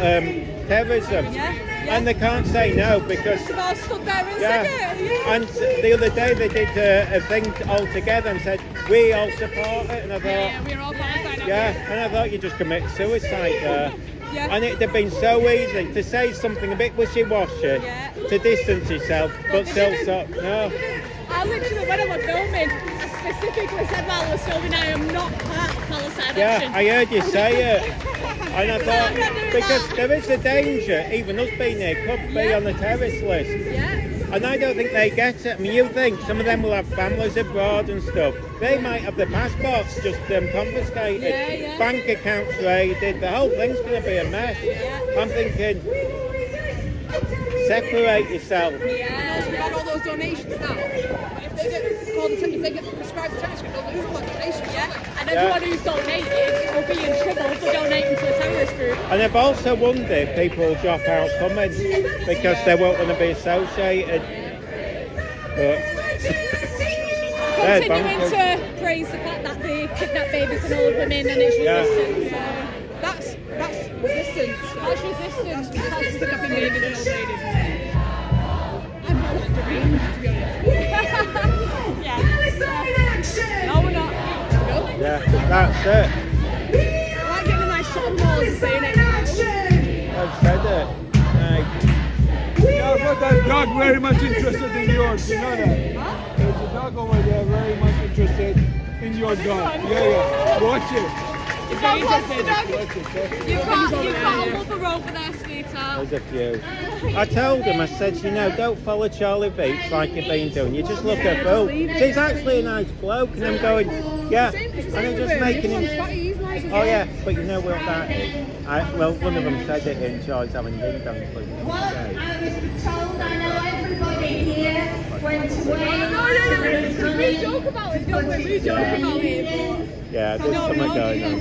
S3: terrorism, and they can't say no because
S9: All stood there and said it.
S3: And the other day they did a thing all together and said we all support it, and I thought
S9: We're all Palestine.
S3: and I thought you just commit suicide there.
S9: Yeah.
S3: And it'd have been so easy to say something a bit wishy-washy, to distance yourself, but still no.
S9: I literally, when I was filming, I specifically said while I was filming, I am not part of Palestine
S3: Yeah,
S9: Action.
S3: I heard you say it. And I thought, because there is a danger, even us being here, could be on the terrorist list.
S9: Yeah.
S3: And I don't think they get it. I mean, you think some of them will have families abroad and stuff. They might have their passports just confiscated, bank accounts raided. The whole thing's going to be a mess. I'm thinking, separate yourself.
S9: Yeah. We've had all those donations now. If they get prescribed terrorist group, they'll lose all that donations. And everyone who's donated will be in trouble for donating to a terrorist group.
S3: And I've also wondered if people will drop out coming because they won't want to be associated. But
S9: continuing to praise the fact that they kidnap babies and old women, and it's resistance. That's resistance. That's resistance. That's kidnapping babies and old ladies. I'm not that deranged, to be honest. No, we're not.
S3: yeah, that's it.
S9: I like getting a nice shot of balls and saying it.
S3: I've said it.
S1: Yeah, but that dog very much interested in yours, you know that?
S9: Huh?
S1: There's a dog over there very much interested in your dog. Yeah. Watch it.
S9: You've got a lover over there, sweetheart.
S3: There's a few. I told him, I said, you know, don't follow Charlie Beats like you've been doing. You just look at Bill. He's actually a nice bloke, and I'm going, yeah. And I'm just making him. Oh yeah, but you know what that is? Well, one of them said it in Charlie's having ding dong.
S4: Well, I was told, I know everybody here went away.
S9: We joke about it, don't we? We joke about it.
S3: Yeah, there's something going on.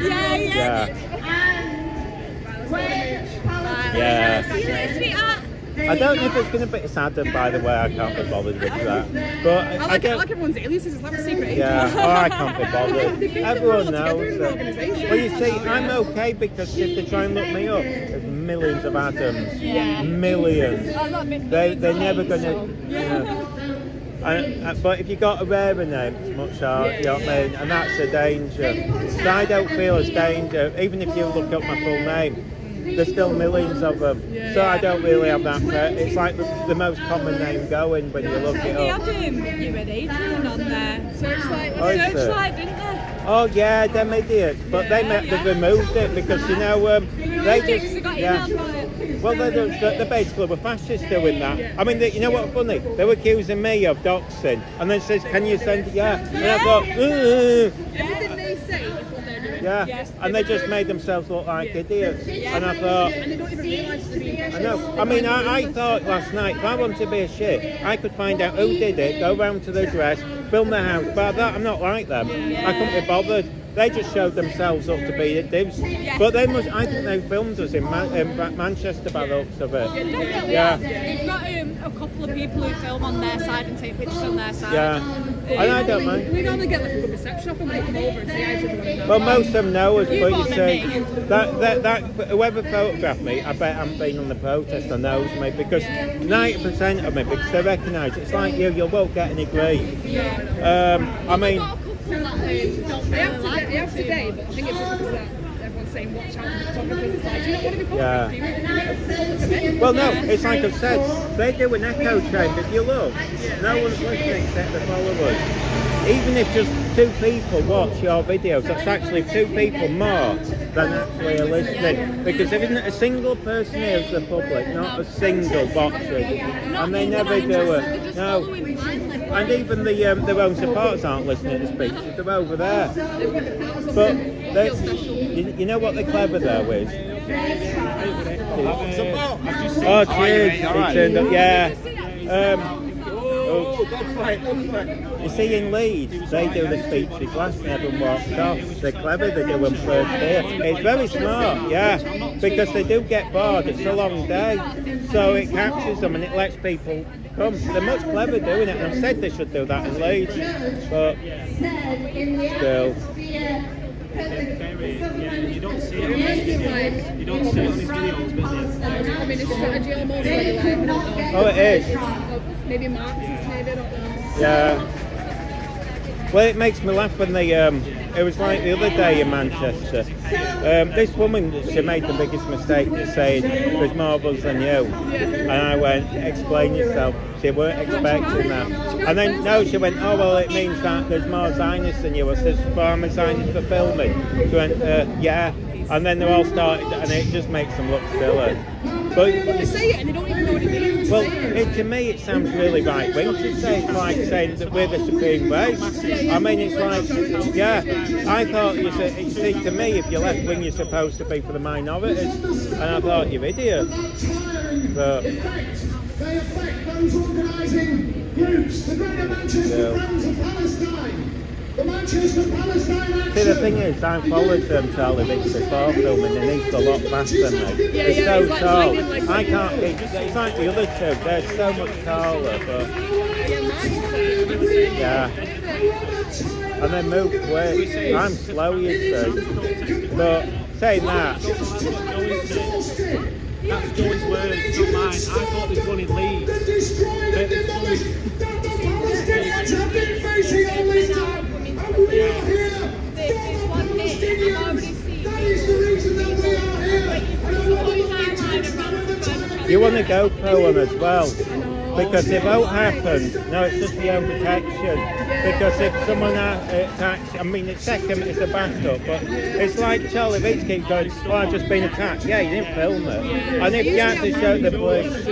S9: Yeah.
S3: Yeah.
S9: See you later, sweetheart.
S3: I don't know if it's going to be Adam, by the way. I can't be bothered with that. But
S9: I like everyone's aliases. It's like a secret agent.
S3: Yeah, I can't be bothered. Everyone knows that. Well, you see, I'm okay because if they try and look me up, there's millions of Adams. Millions. They're never going to. But if you got a rarer name, it's much harder, you know what I mean? And that's a danger. So I don't feel it's danger. Even if you look up my full name, there's still millions of them. So I don't really have that. It's like the most common name going when you look it up.
S9: They had you and Adrian on there. Searchlight, didn't they?
S3: Oh yeah, them idiots. But they've removed it because, you know, they just... Well, they're basically were fascists doing that. I mean, you know what's funny? They were accusing me of doxing, and then says, "Can you send it?" Yeah, and I thought,
S9: Everything they say is what they're doing.
S3: yeah, and they just made themselves look like idiots. And I thought,
S9: And they don't even realise they're being
S3: I know. I mean, I thought last night, if I wanted to be a shit, I could find out who did it, go round to the address, film the house. But that, I'm not like them. I couldn't be bothered. They just showed themselves up to be divs. But they must, I think they filmed us in Manchester by the looks of it.
S9: Definitely.
S3: Yeah.
S9: We've got a couple of people who film on their side and take pictures on their side.
S3: Yeah. And I don't mind.
S9: We normally get like a good reception of them when they come over and say hi to everyone.
S3: Well, most of them know us, but you
S9: got
S3: see,
S9: me.
S3: that whoever photographed me, I bet haven't been on the protest or knows me, because 90% of me, because they recognise it's like you won't get any grief. I mean,
S9: They have today, but I think it's just because everyone's saying watch out for photographers. It's like, do you not want to be photographed?
S3: well, no, it's like I've said, they do an echo chamber. If you look, no one's listening except the followers. Even if just 2 people watch your videos, that's actually 2 people more than actually are listening. Because there isn't a single person here as the public, not a single boxer, and they never do it. No. And even their own supporters aren't listening to speeches, they're over there. But They,
S9: feel special.
S3: you know what they're clever though with?
S2: Oh,
S3: cheers! He turned up. Yeah.
S2: Dogfight.
S3: You see, in Leeds, they do the speeches last and everyone walks off. They're clever, they do them first here. It's very smart, yeah, because they do get bored. It's a long day, so it captures them and it lets people come. They're much clever doing it, and I've said they should do that in Leeds, but still.
S1: You don't see it on these videos. You don't see it on these videos, but
S9: I mean, it's strategy almost like, I don't know.
S3: Oh, it is.
S9: Maybe Marxist, maybe, I don't know.
S3: Yeah. Well, it makes me laugh when they, it was like the other day in Manchester. This woman, she made the biggest mistake to say, there's more of us than you. And I went, explain yourself. She weren't expecting that. And then, no, she went, oh, well, it means that there's more Zionists than you. I said, well, I'm a Zionist for filming. She went, yeah. And then they all started, and it just makes them look silly. But
S9: They say it and they don't even know what it means.
S3: well, to me it sounds really right wing to say. It's like saying that we're the supreme race. I mean, it's like, yeah, I thought you see, to me, if you're left wing, you're supposed to be for the minorities, and I thought you're idiots. But
S5: They affect those organising groups, the Greater Manchester Friends of Palestine, the Manchester Palestine Action.
S3: see, the thing is, I followed Charlie Vicks before filming, and he's a lot faster than me. He's so
S9: he's like
S3: tall.
S9: lightning, like
S3: I can't. It's like the other two. They're so much taller, but yeah. And they move quick. I'm slow, you see. But saying that.
S1: that's Joey's words, not mine. I thought this one in Leeds.
S5: They've destroyed the demolition that the Palestinians have been facing all this time. And we are here for the Palestinians. That is the reason that we are here. And I want to
S3: You want a GoPro on as well, because if it won't happen, no, it's just the own protection. Because if someone attacks, I mean, it's second, it's a backup, but it's like Charlie Vicks keeps going, oh, I've just been attacked. Yeah, you didn't film it. And if you had to show the police,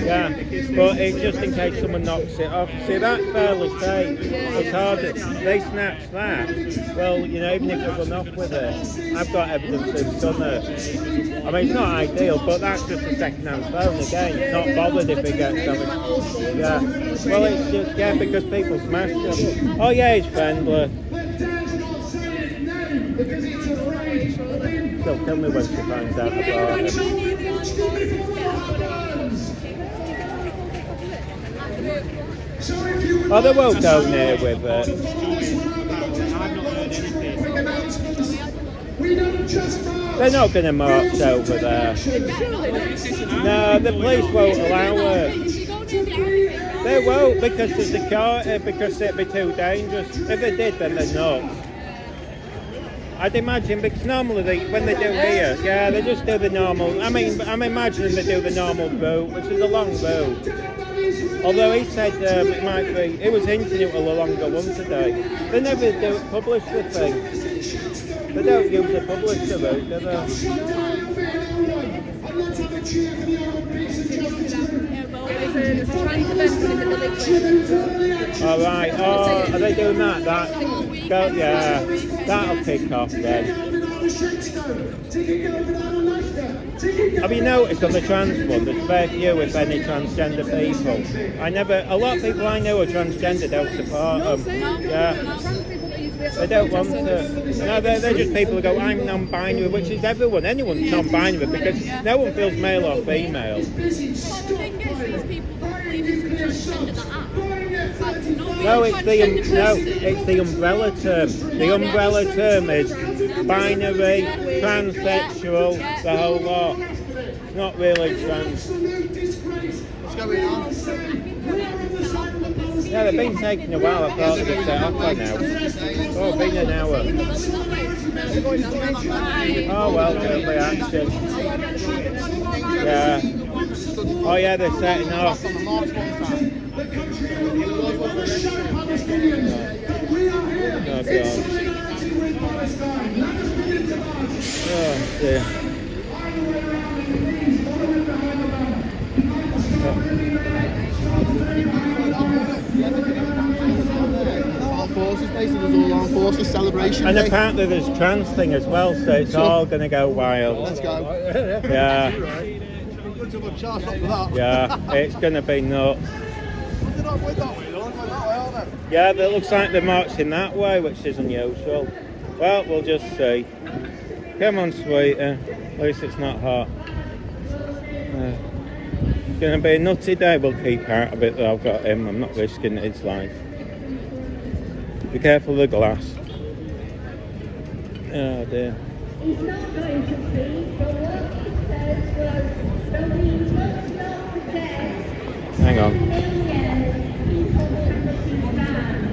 S3: yeah, but it's just in case someone knocks it off. See, that's fairly safe. It's hard. They snatch that. Well, you know, even if they run off with it, I've got evidence they've done it. I mean, it's not ideal, but that's just a second-hand phone again. It's not bothered if it gets damaged. Yeah. Well, it's just, yeah, because people smash them. Oh, yeah, it's friendly. So tell me when she finds out about it. Oh, they won't go near with it. They're not going to march over there. No, the police won't allow it. They won't because of security, because it'd be too dangerous. If they did, then they're not. I'd imagine, because normally when they do here, yeah, they just do the normal. I mean, I'm imagining they do the normal route, which is a long route. Although he said it might be, he was hinting it will a longer one today. They never do publish the thing. They don't usually publish the route, do they? All right. Oh, are they doing that? Yeah, that'll kick off then. Have you noticed on the trans one, there's very few, if any, transgender people? A lot of people I know are transgender, don't support them. Yeah. They don't want to. No, they're just people who go, I'm non-binary, which is everyone. Anyone's non-binary because no one feels male or female. No, it's the umbrella term. The umbrella term is binary, transsexual, the whole lot. It's not really trans.
S6: What's going on?
S3: Yeah, they've been taking a while. I thought they'd set off by now. Oh, it's been an hour. Oh well, it'll be action. Yeah. Oh yeah, they're setting off. Oh God. Oh dear.
S6: armed forces, basically there's all armed forces celebration
S3: And
S6: day.
S3: apparently there's trans thing as well, so it's all going to go wild.
S6: Let's go.
S3: Yeah,
S6: Good to have a charge up for that.
S3: yeah, it's going to be nuts.
S6: They're not going that way, they're not going that way, are they?
S3: Yeah, it looks like they're marching that way, which is unusual. Well, we'll just see. Come on, sweetie. At least it's not hot. It's going to be a nutty day. We'll keep out of it, though. I've got him. I'm not risking his life. Be careful of the glass. Oh, dear.
S4: He's not going to speak, but what he says was that we must not forget
S3: Hang on.
S4: 10 million people Palestine.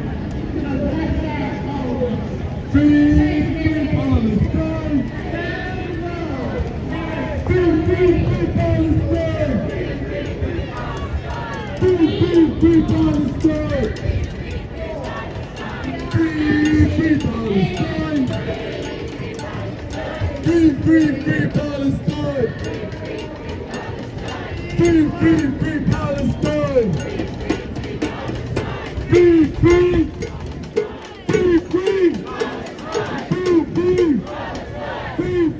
S4: So let's get hold.
S5: Free Palestine! Free Palestine! Free Palestine! Free Palestine! Free Palestine! Free Palestine! Free!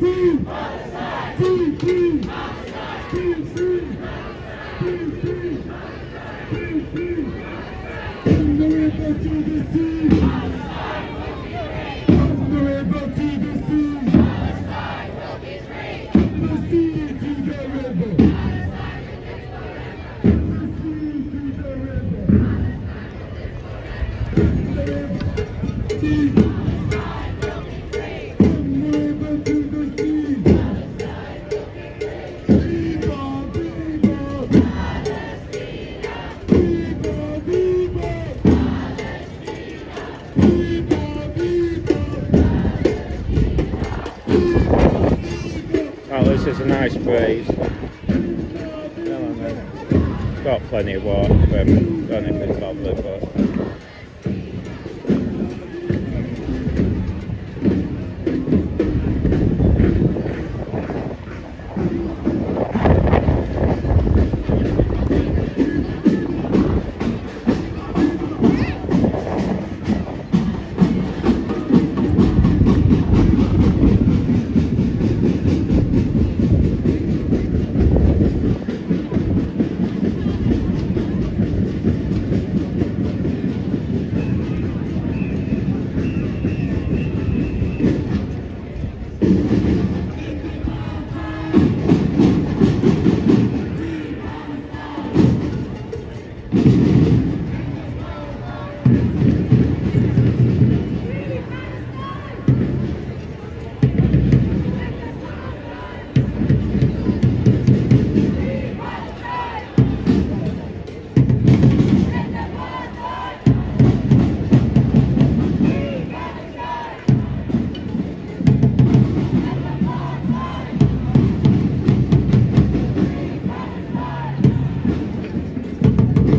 S3: Oh, this is a nice breeze. Come on, then. It's got plenty of water for him. Don't know if it's lovely, but.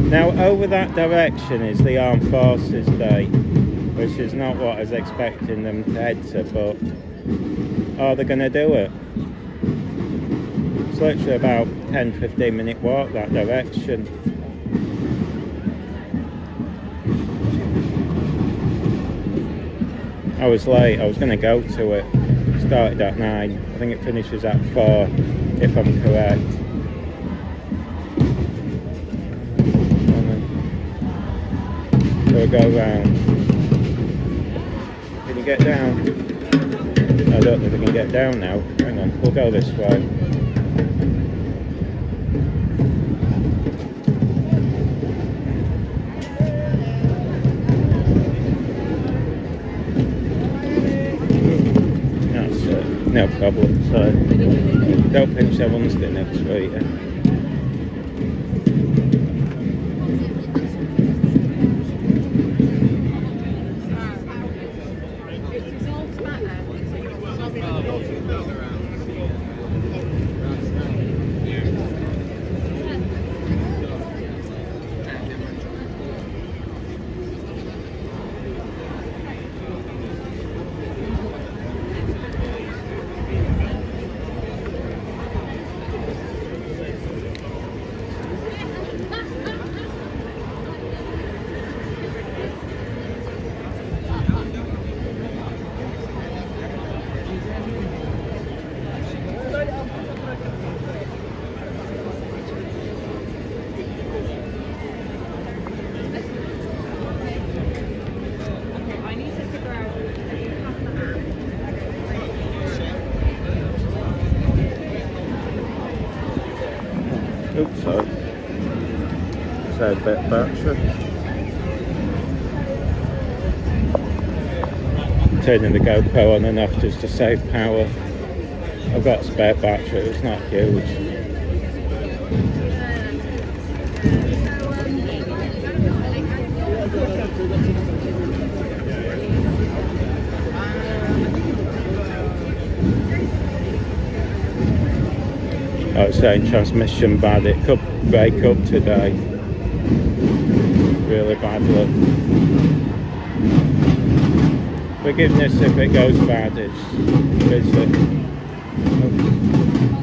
S3: Now over that direction is the Armed Forces Day, which is not what I was expecting them to head to, but are they going to do it? It's literally about 10-15 minute walk that direction. I was late, I was going to go to it. It started at 9, I think it finishes at 4 if I'm correct. So go round. Can you get down? I don't think we can get down now. Hang on, we'll go this way. That's it, no problem. So don't pinch everyone's dinner, sweetie. bit of battery. Turning the GoPro on and off just to save power. I've got a spare battery, it's not huge. I was saying transmission bad, it could break up today. Really bad luck. Forgiveness if it goes bad, it's busy.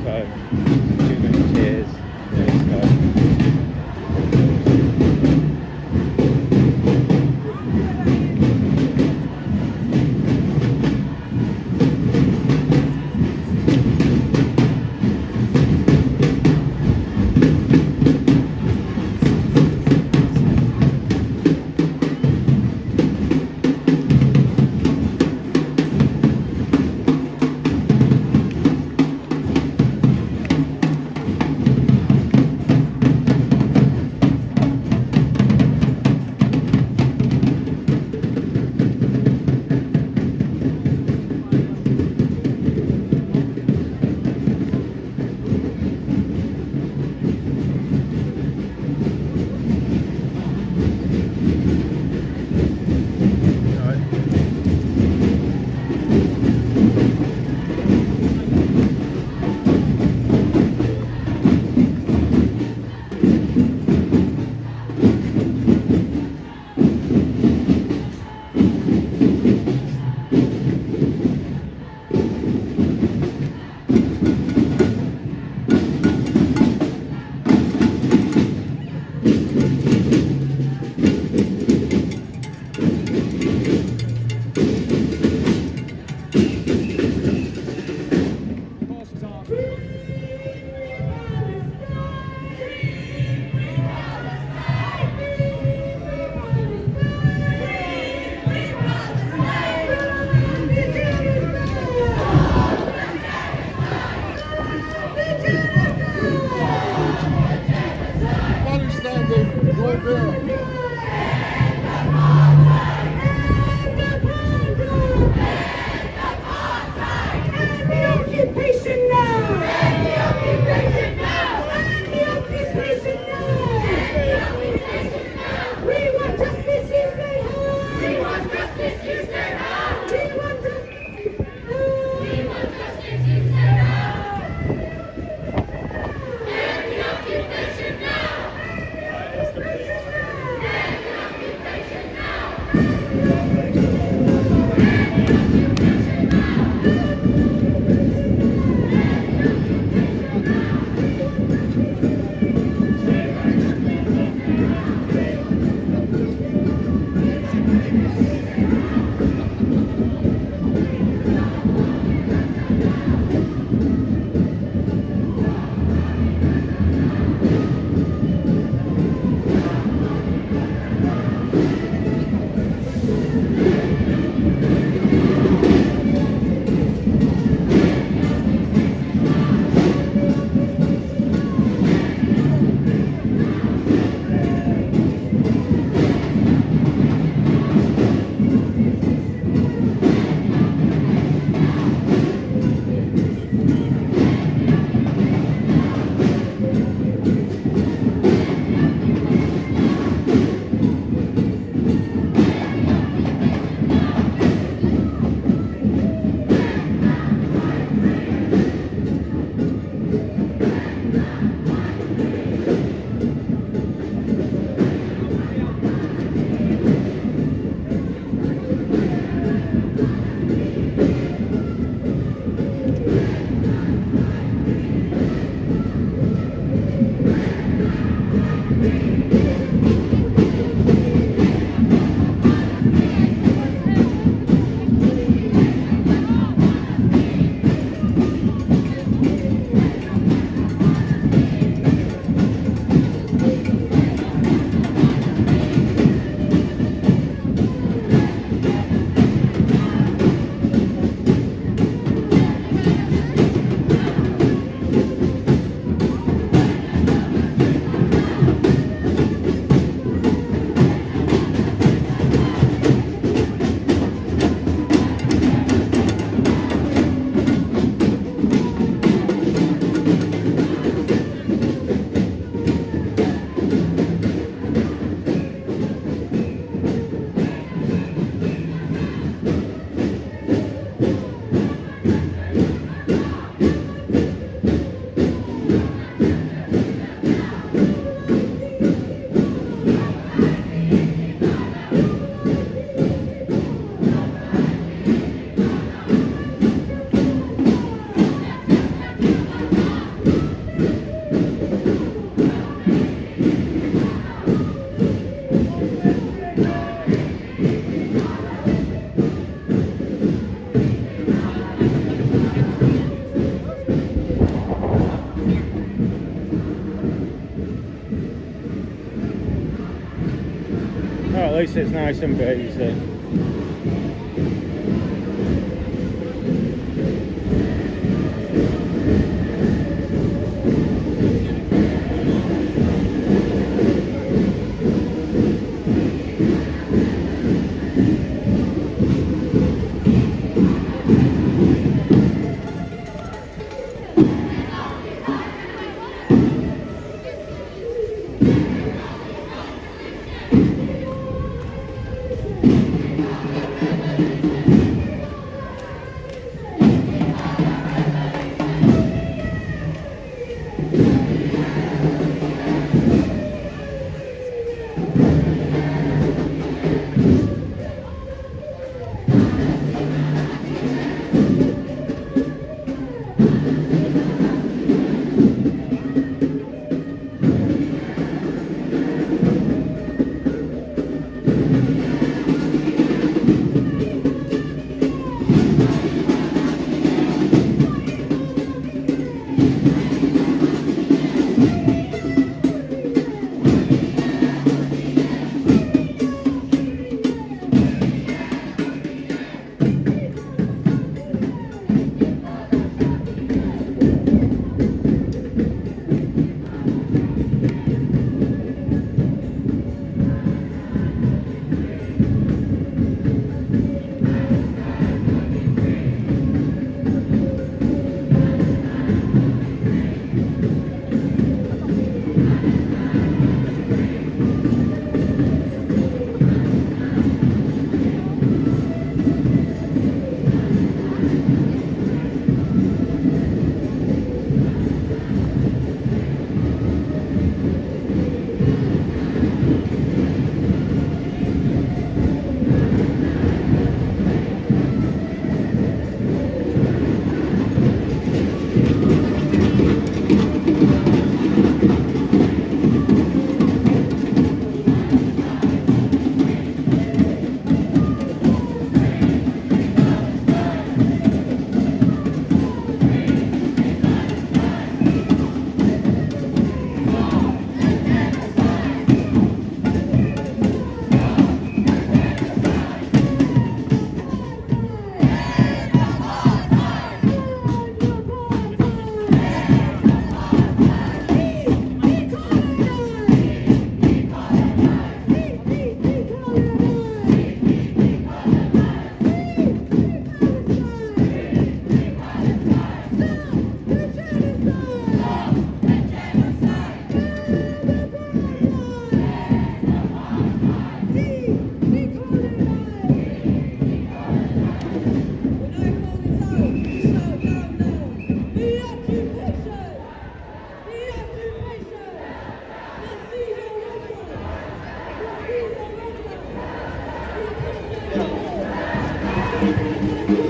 S3: So, too many tears. least it's nice and breezy.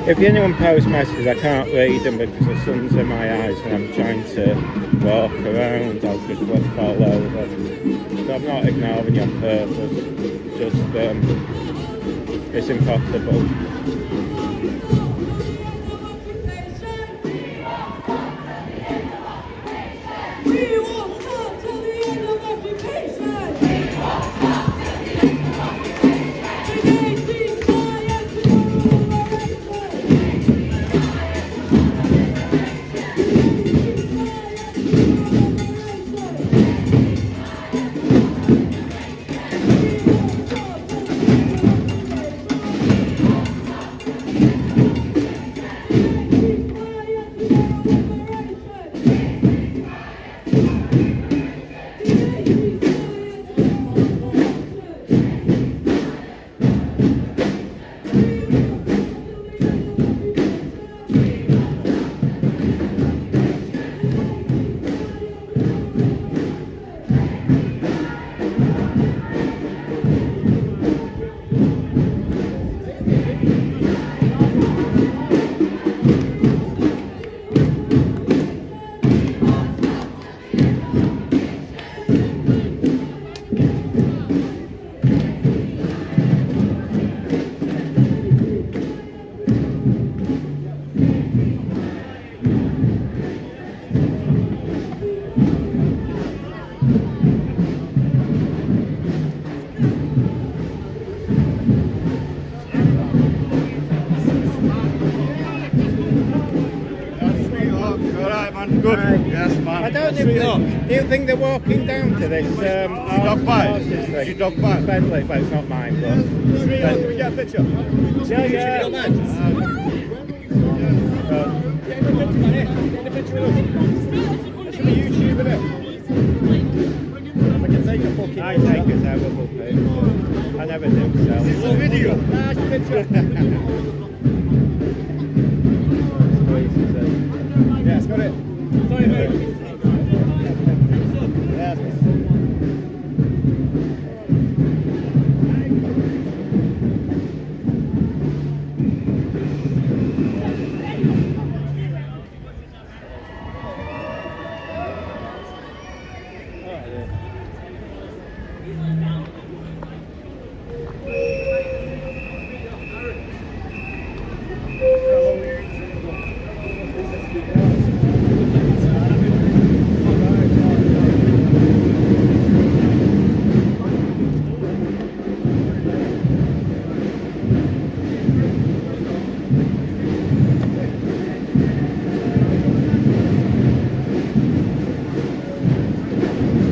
S3: If anyone posts messages, I can't read them because the sun's in my eyes and I'm trying to walk around. I'll just fall over. So I'm not ignoring you on purpose. Just, it's impossible.
S2: man. Good.
S3: Aye.
S2: Yes, man.
S3: I don't
S2: Sweet
S3: know.
S2: up.
S3: Do you think they're walking down to this
S2: dog bite?
S3: horses thing?
S2: Your dog bite?
S3: Friendly, but it's not mine. But
S2: Sweet up. Can we get a picture?
S3: yeah, yeah.
S2: Get in the picture with us. It's on YouTube, isn't it? If I can take a fucking
S3: I take a terrible picture. I never do sell.
S2: It's a video.
S3: Nice picture.
S2: Yes, got it. Sorry, mate. Yes.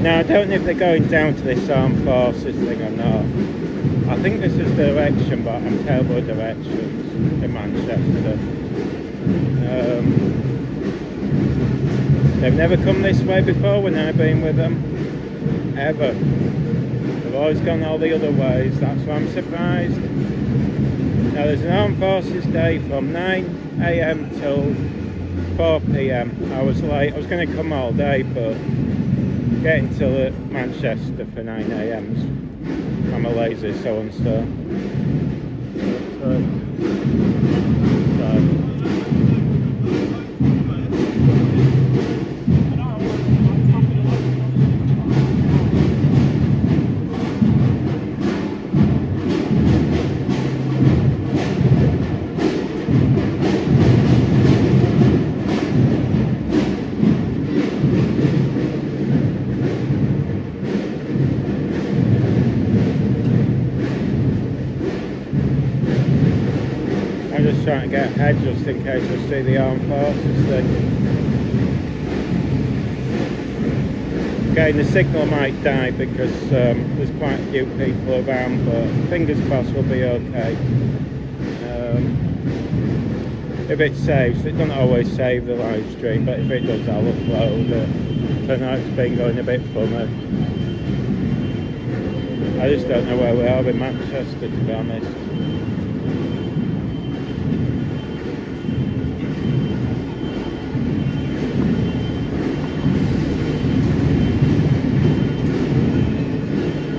S3: Now I don't know if they're going down to this armed forces thing or not. I think this is the direction, but I'm terrible at directions in Manchester. They've never come this way before when I've been with them, ever. They've always gone all the other ways, that's why I'm surprised. Now there's an Armed Forces Day from 9 AM till 4 PM. I was late, I was going to come all day, but getting to Manchester for 9 AM, I'm a lazy so-and-so. I'm just trying to get ahead just in case I see the armed forces thing. Again, the signal might die because there's quite a few people around, but fingers crossed we'll be okay. If it saves, it doesn't always save the live stream, but if it does I'll upload it. I know it's been going a bit funny. I just don't know where we are in Manchester, to be honest.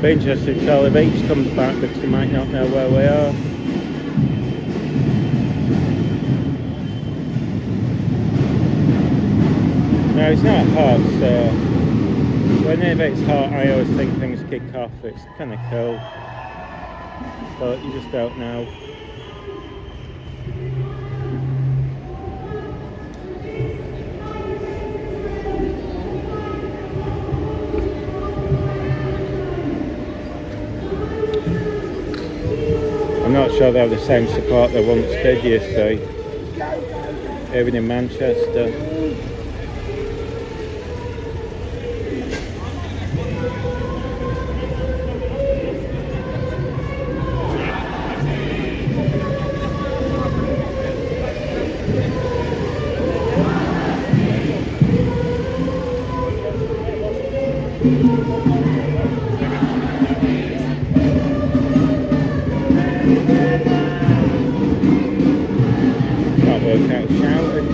S3: Be interested to tell if H comes back because he might not know where we are. No, it's not hot, so whenever it's hot I always think things kick off. It's kind of cool, but you just don't know. I'm not sure they have the same support they once did, you see, even in Manchester. Can't work out shouting.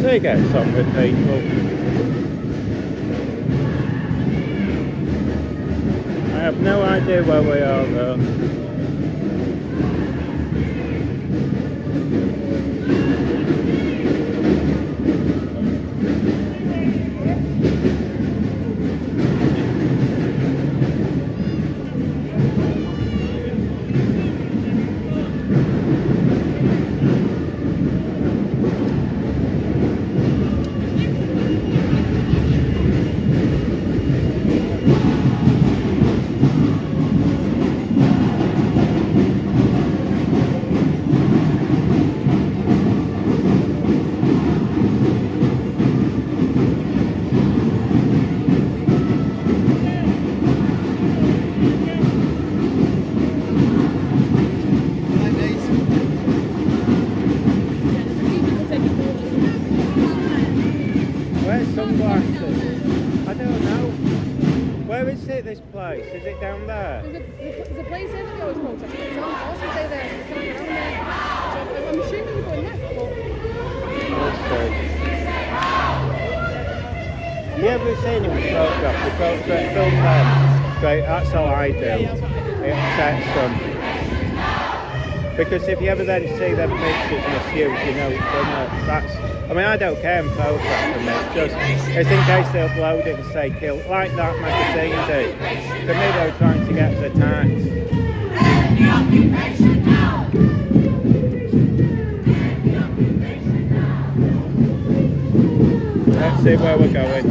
S3: He gets on with people. I have no idea where we are though. Where's sunglasses? I don't know. Where is it, this place? Is it down there?
S9: There's a place here that we always protest, but it's on horses day there, so it's not around there. So I'm assuming we're going left, but...
S3: Let's see. Have you ever seen him photograph? The photograph film them. Great, that's all I do. It upsets them. Because if you ever then see them pictures misused, you know, then that's... I mean, I don't care in photograph them, it's just, it's in case they upload it and say kill, like that magazine do. For me, they were trying to get the tax. Let's see where we're going.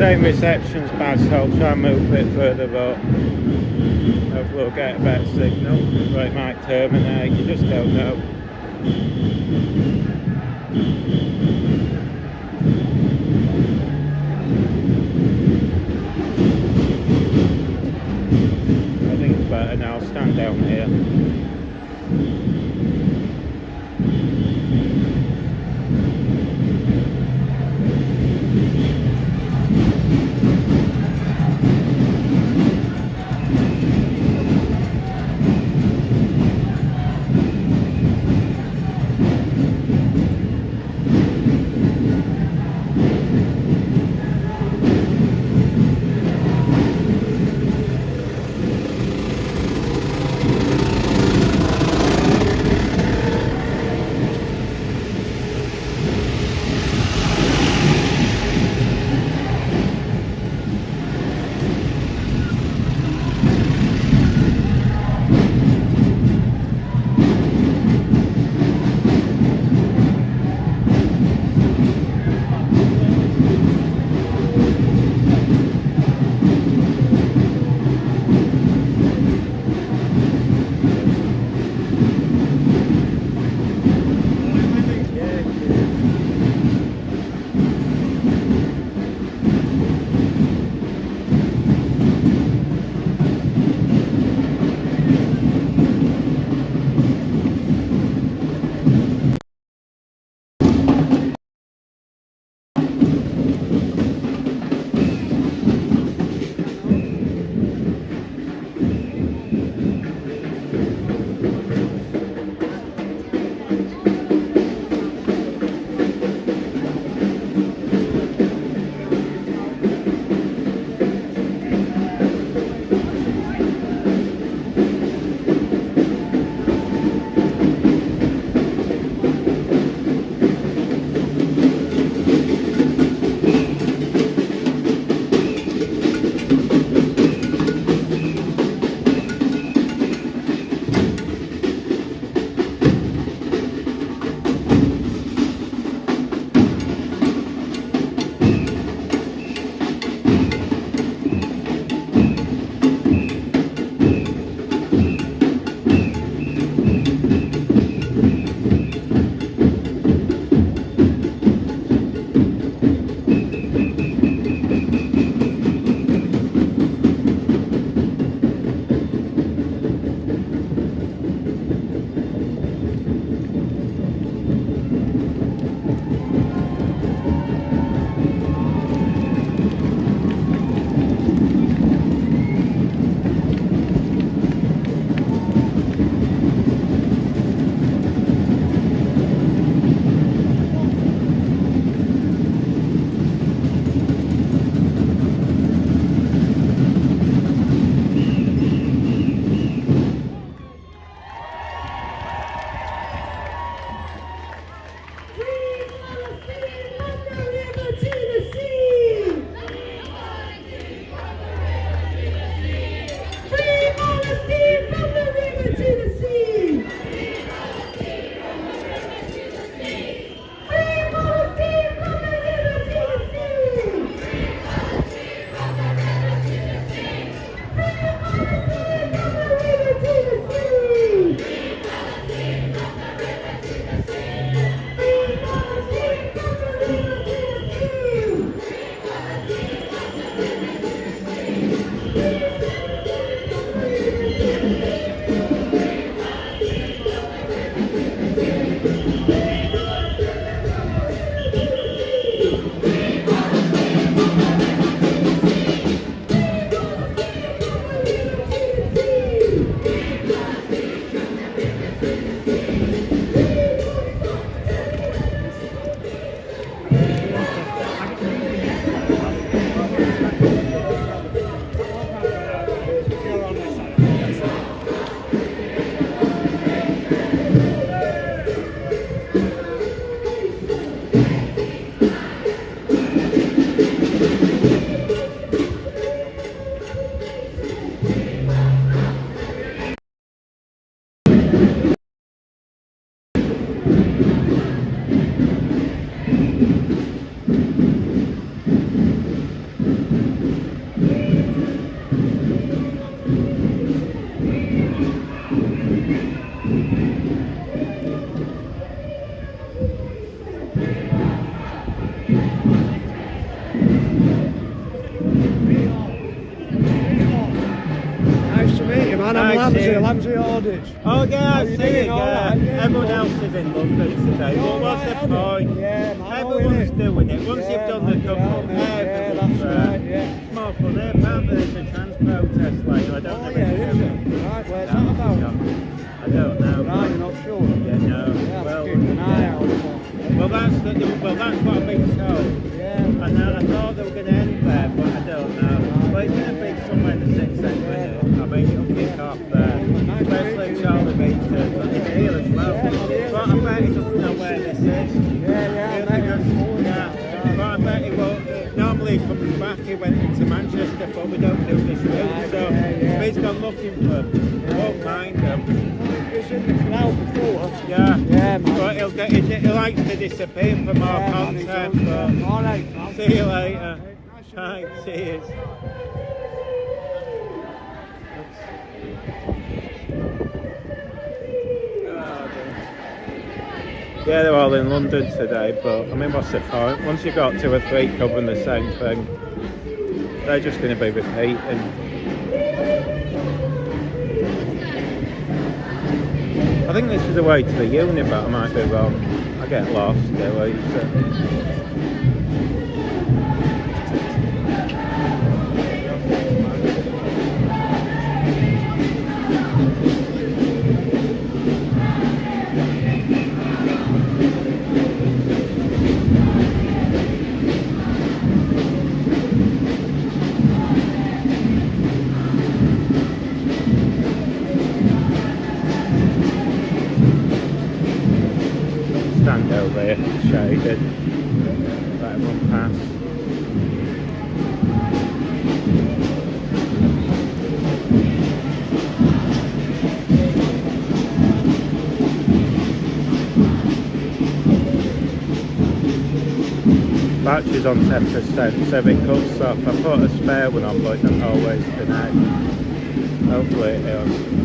S3: Same reception's bad, so I'll try and move a bit further, but hopefully we'll get a better signal. Or it might terminate, you just don't know. I think it's better now, stand down here.
S1: Lamsey Aldrich.
S3: Oh yeah,
S1: How
S3: I
S1: you
S3: see it,
S1: doing? All
S3: yeah.
S1: right, yeah.
S3: Everyone else is in London today. Well, what's the point?
S1: Yeah, man.
S3: Everyone's doing it. Once
S1: Yeah,
S3: you've done
S1: man,
S3: the couple,
S1: yeah, mate. Yeah,
S3: everyone's
S1: that's
S3: there.
S1: right, yeah.
S3: It's more fun. Apparently there's a trans protest later. I don't know
S1: Oh,
S3: if
S1: yeah,
S3: it's
S1: is it? Right, where's that about?
S3: I don't know.
S1: Right, you're not sure?
S3: Yeah, no.
S1: Yeah,
S3: Well,
S1: keep an eye out for.
S3: well, that's what I've been told.
S1: Yeah.
S3: And I thought they were going to end there, but I don't know. But it's going to be somewhere in the 6th century, isn't it? I mean, it'll kick off there. Especially Charlie Beaton, but he's here as well. But I bet he doesn't know where this is.
S1: Yeah,
S3: But I bet he won't. Normally he comes back, he went into Manchester, but we don't do this route. So if he's gone looking for him, I won't mind him.
S1: He was in the canal before.
S3: Yeah,
S1: Yeah, man.
S3: but he likes to disappear for more
S1: Yeah, man,
S3: content.
S1: he
S3: But
S1: does. All right, man.
S3: see you later. Right, cheers. Yeah, they're all in London today, but I mean, what's the point? Once you've got 2 or 3 covering the same thing, they're just going to be repeating. I think this is the way to the uni, but I might be wrong. I get lost there. Stand over here, shaded. Let everyone pass. Battery's on 10%, so if it cuts off, I put a spare one on, but it doesn't always connect. Hopefully it is.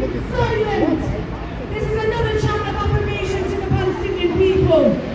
S8: silent. This is another chant of affirmation to the Palestinian people.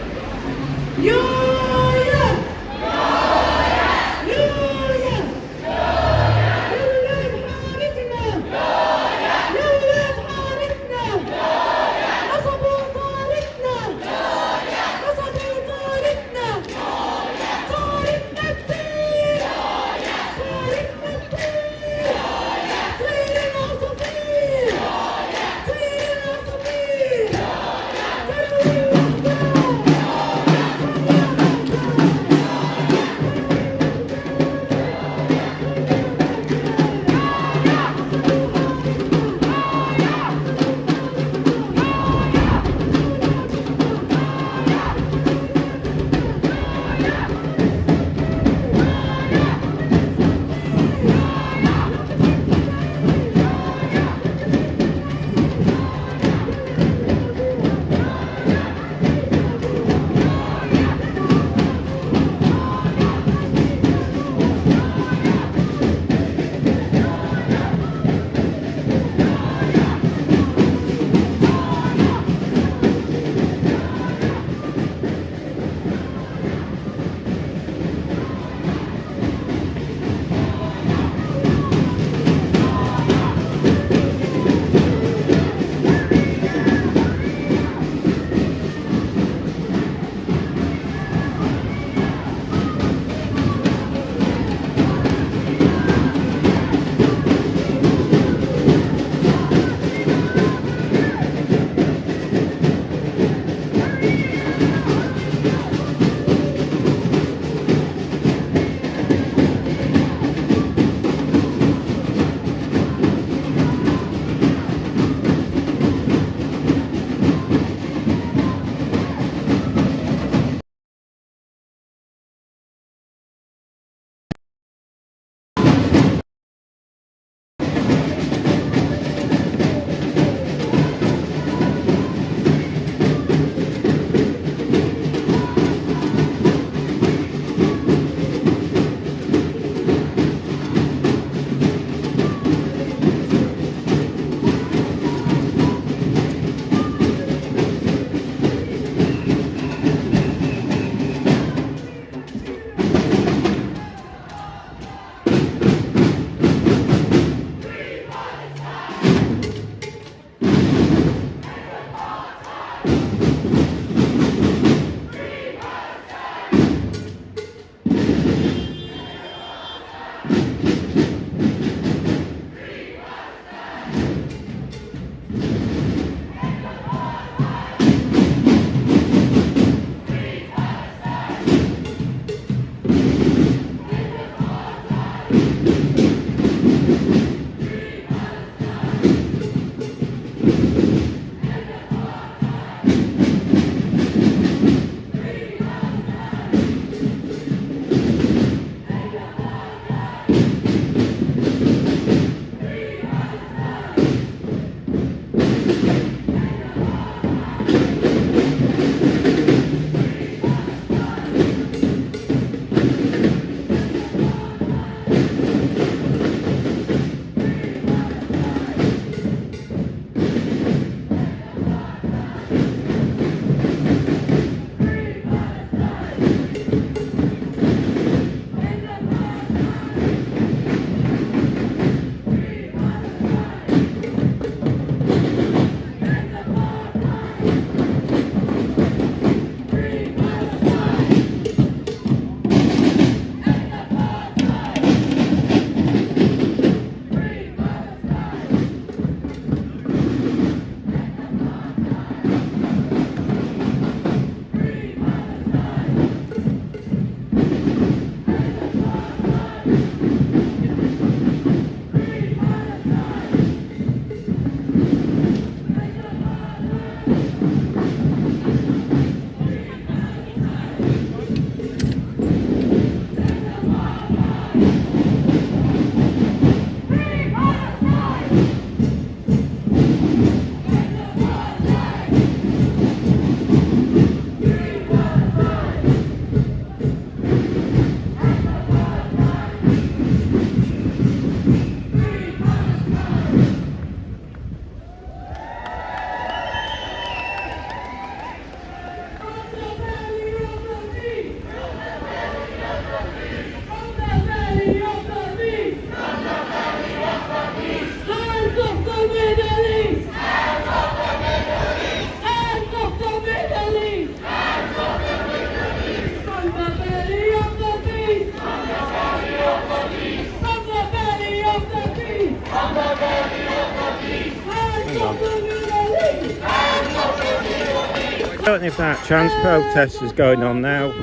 S3: I don't know if that trans protest is going on now.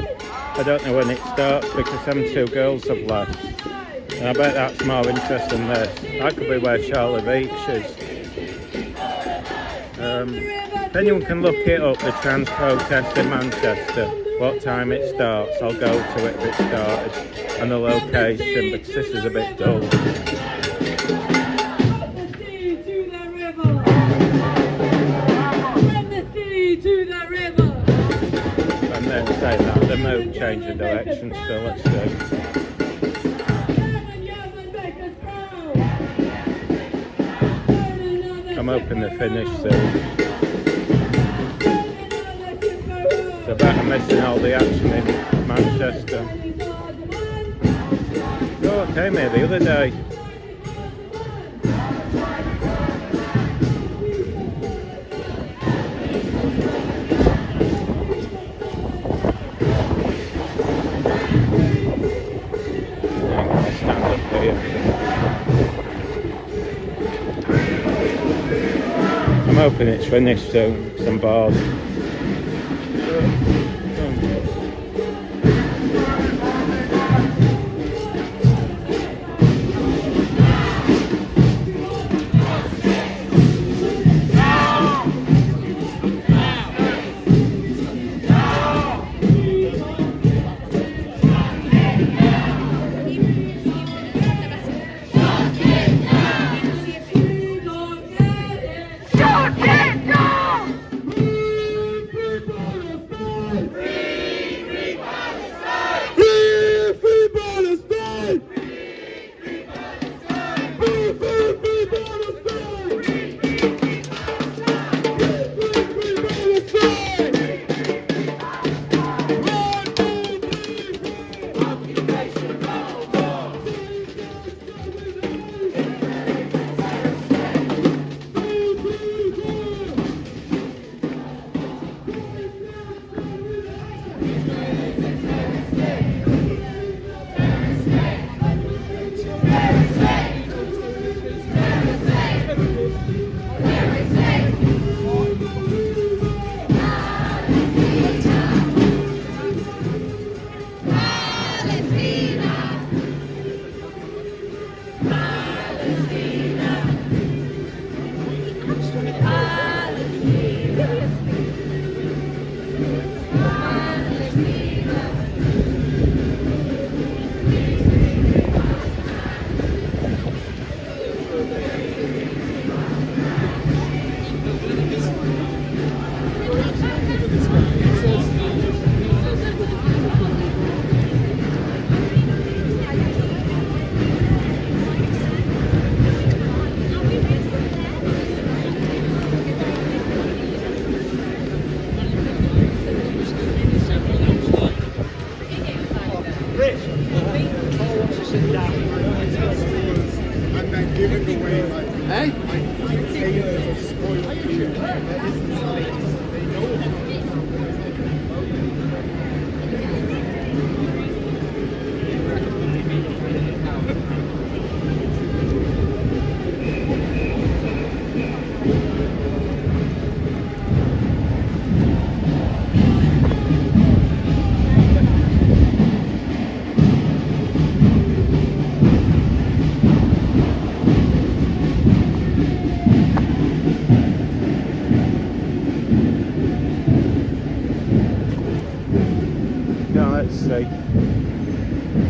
S3: I don't know when it starts because them two girls have left. And I bet that's more interesting than this. That could be where Charlotte Beach is. If anyone can look it up, the trans protest in Manchester, what time it starts, I'll go to it if it started, and the location, because this is a bit dull. And then say that, the mood changing direction, so let's see. I'm hoping they finish soon. So I bet I'm missing all the action in Manchester. Oh, I came here the other day. I'll stand up here. I'm hoping it's finished soon, some bars.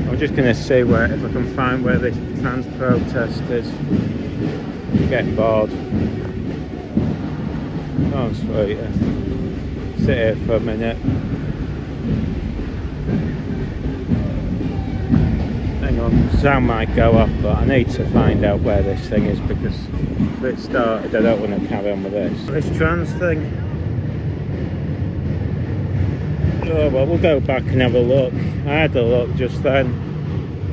S3: I'm just going to see where, if I can find where this trans protest is. I'm getting bored. Oh, sweet. Sit here for a minute. Hang on, sound might go off, but I need to find out where this thing is because if it started, I don't want to carry on with this. This trans thing. Oh, well, we'll go back and have a look. I had a look just then.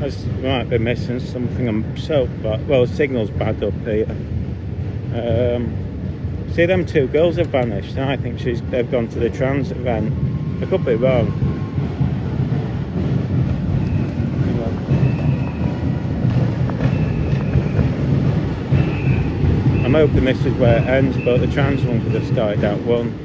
S3: I might be missing something. I'm so bad. Well, the signal's bad up here. See, them two girls have vanished. I think they've gone to the trans event. I could be wrong. I'm hoping this is where it ends, but the trans one could have started out one.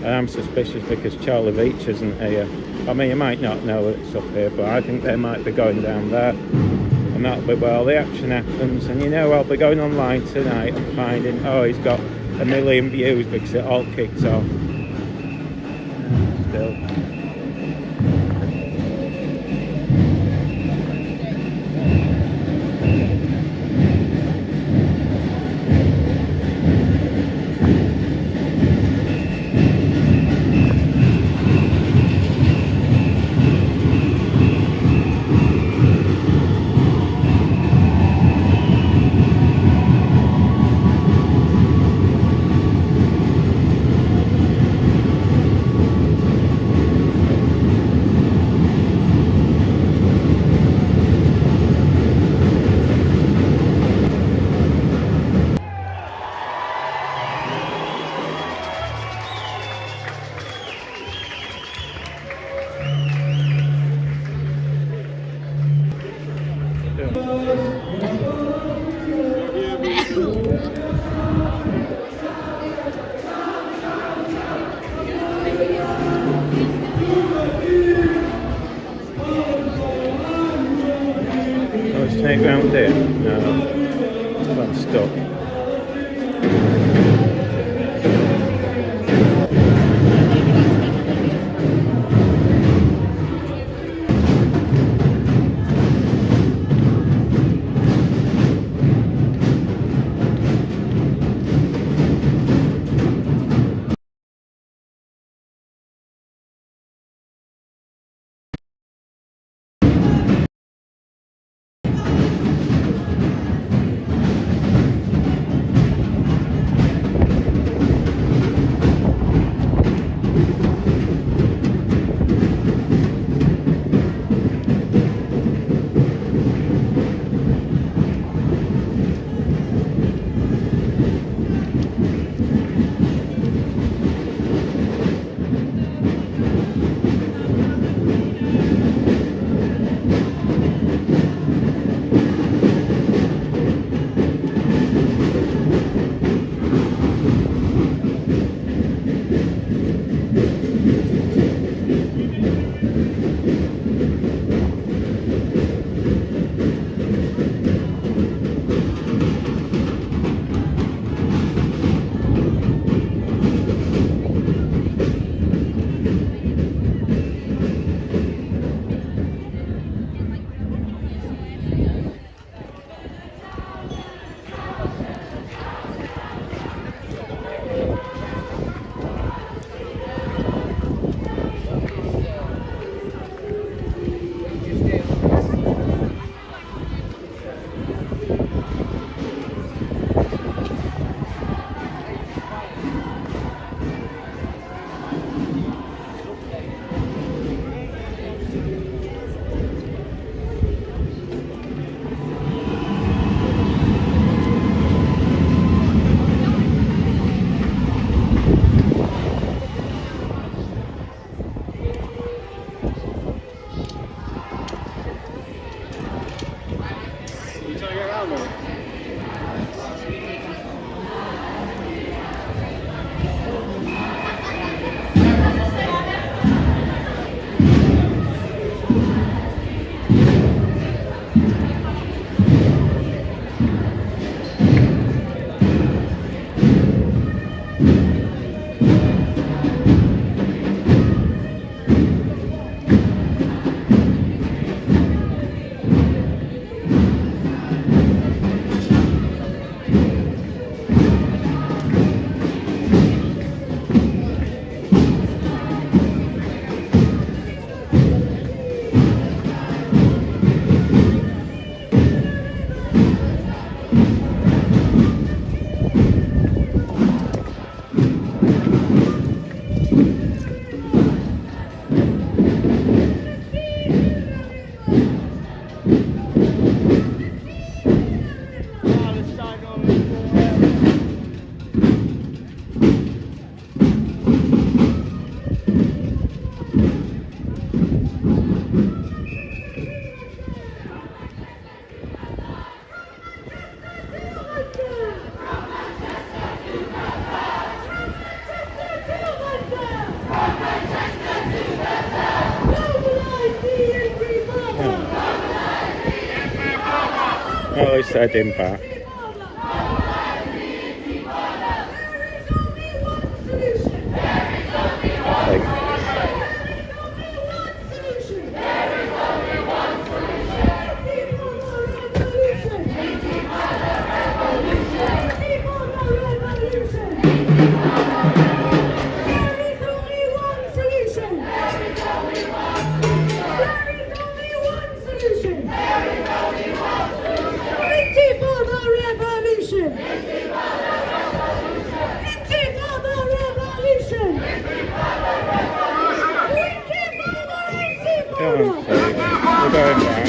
S3: And I'm suspicious because Charlie Beach isn't here. I mean, you might not know it's up here, but I think they might be going down there. And that'll be where all the action happens. And you know, I'll be going online tonight and finding, oh, he's got 1 million views because it all kicks off. Still. Snake round there? No, I'm stuck. Police heading back. I think. We're going back.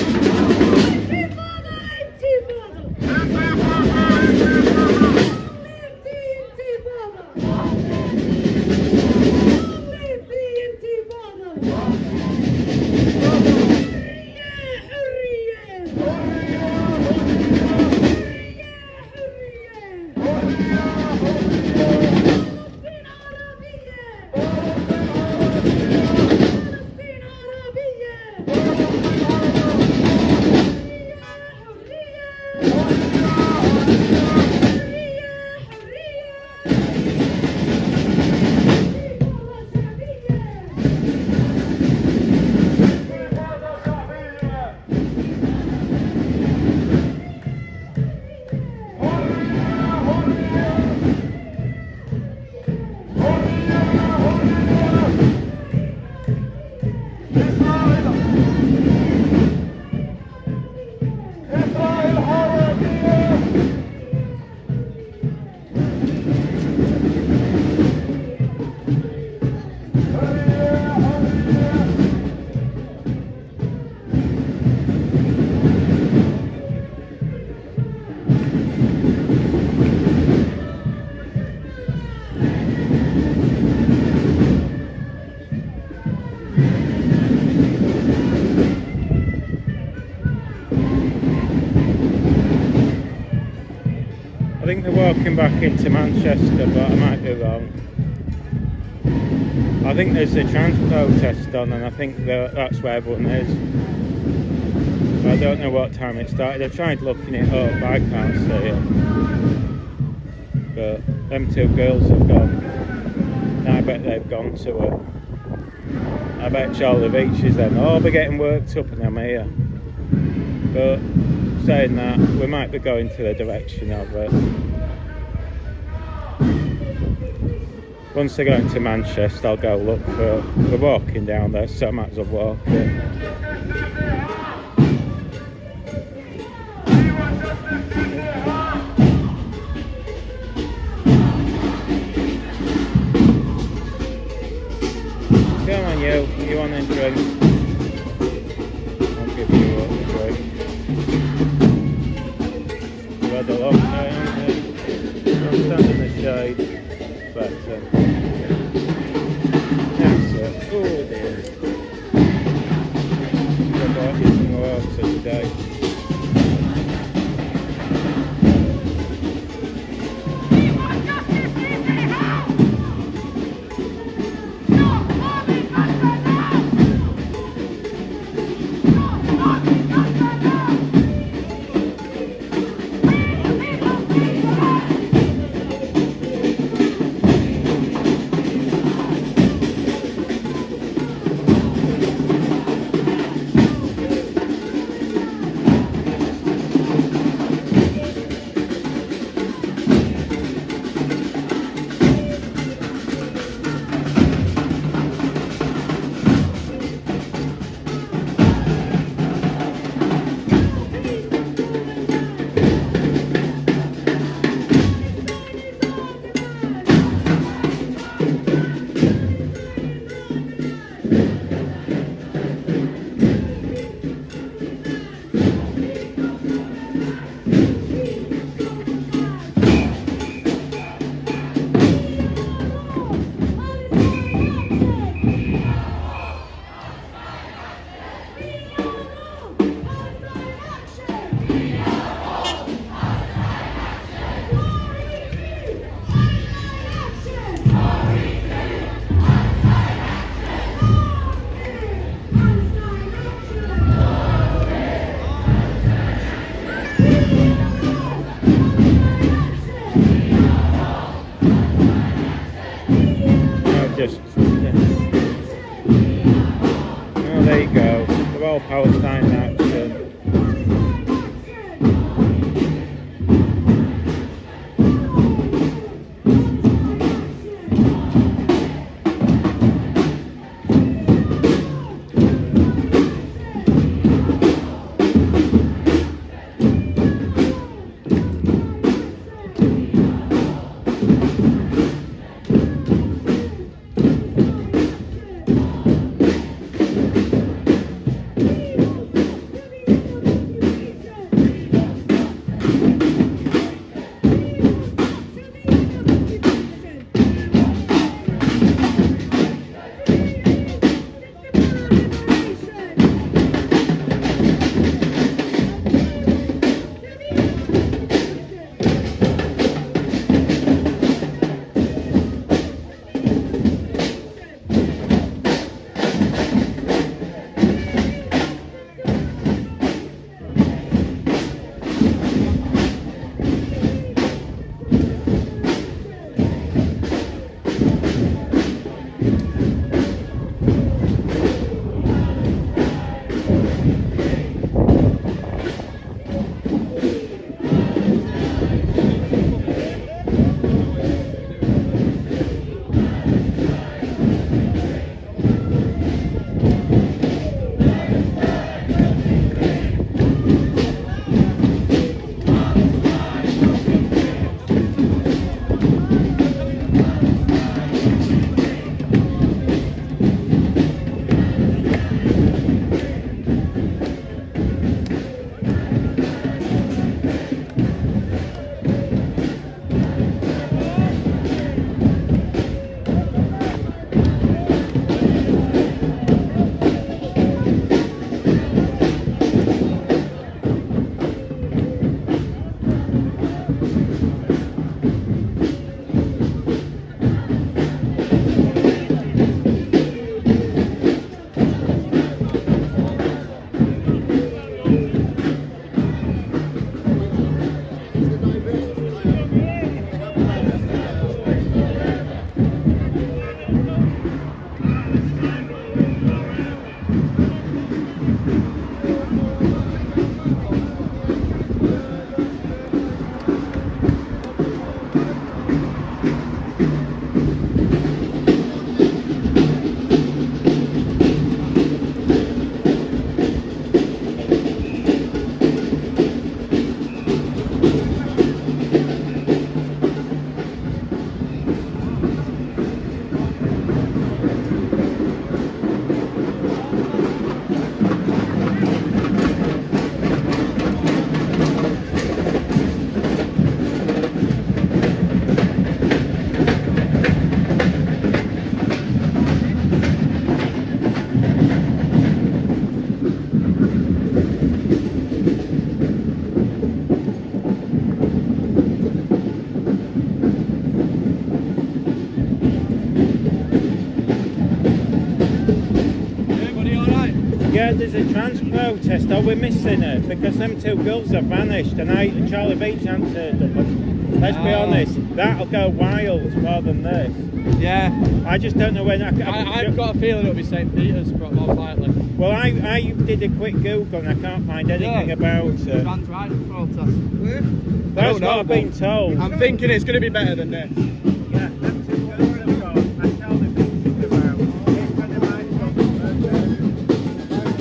S3: I think they're walking back into Manchester, but I might be wrong. I think there's a trans protest on, and I think that's where everyone is. But I don't know what time it started. I've tried looking it up, but I can't see it. But them two girls have gone. And I bet they've gone to it. I bet Charlie Beach is then. Oh, we're getting worked up and I'm here. But saying that, we might be going to the direction of it. Once they go into Manchester, I'll go look for. We're walking down there, so I might as well walk it. Come on, you want a drink? I'll give you a drink. You've had a long day, haven't you? I'll stand in the shade. But, that's it. Oh dear. I bought you some water today. just... Oh, there you go. The Pro-Palestine action. Yeah, there's a trans protest. Are we missing it? Because them two girls have vanished and Charlie Beach answered them. Let's be honest, that'll go wild more than this.
S1: Yeah.
S3: I just don't know when
S1: I've got a feeling it'll be St. Petersburg, most likely.
S3: Well, I did a quick Google and I can't find anything about it.
S1: Trans rights protest.
S3: That's what I've been told.
S1: I'm thinking it's going to be better than this.
S3: Yeah, them two girls have got and Charlie Beach is about.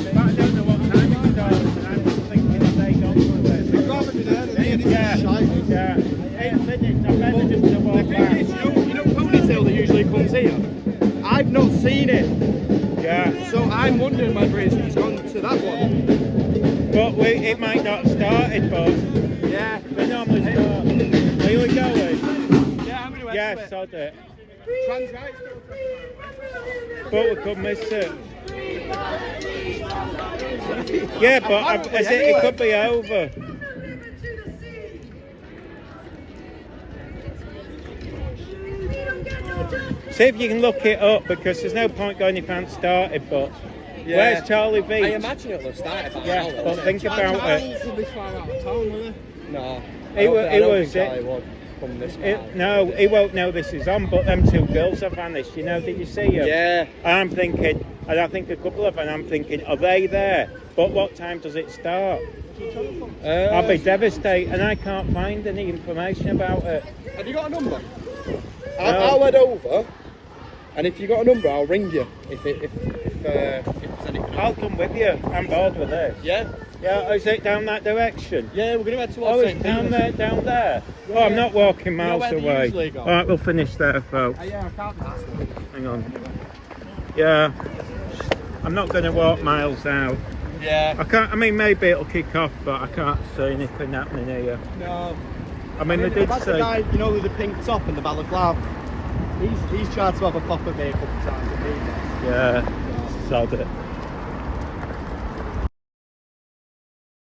S3: But I don't know what time it starts and I'm just thinking if they gone for it.
S6: They'd rather be there than being
S3: Yeah,
S6: shite.
S3: yeah. 8 minutes, I've better just to walk
S1: The thing is, you know Ponytail that usually comes here? I've not seen it.
S3: Yeah.
S1: So I'm wondering whether it's gone to that one.
S3: But it might not have started, but
S1: Yeah.
S3: we normally start. Are you going?
S1: Yeah, I'm going to
S3: Yeah, sod it.
S1: Trans rights.
S3: But we could miss it. Yeah, but it could be over. See if you can look it up, because there's no point going if it hasn't started, but
S1: Yeah.
S3: where's Charlie Beach?
S1: I imagine it'll have started by now.
S3: Yeah,
S1: though,
S3: but
S1: won't
S3: think
S1: it?
S3: about it.
S1: This far out of town, will they? No.
S3: It was
S1: Charlie would.
S10: come this far.
S3: No, he won't know this is on, but them two girls have vanished, you know, did you see them?
S10: Yeah.
S3: I'm thinking, and I think a couple of them, I'm thinking, are they there? But what time does it start? I'll be devastated, and I can't find any information about it.
S10: Have you got a number?
S3: No.
S10: I'll head over, and if you got a number, I'll ring you. If there's anything.
S3: I'll come with you. I'm bored with this.
S10: Yeah.
S3: Yeah, is it down that direction?
S10: Yeah, we're gonna head towards.
S3: Oh, it's down there, down there.
S10: Yeah.
S3: Oh, I'm not walking miles
S10: where they
S3: away.
S10: usually go?
S3: All right, we'll finish there, folks.
S10: Yeah, I can't pass them.
S3: Hang on. Yeah, I'm not going to walk miles out.
S10: Yeah.
S3: I can't. I mean, maybe it'll kick off, but I can't see anything happening here.
S10: No.
S3: I mean, they did
S10: that's
S3: say.
S10: the guy, you know, with the pink top and the balaclava. He's tried to have a pop at me a couple of times.
S3: Yeah, sod it.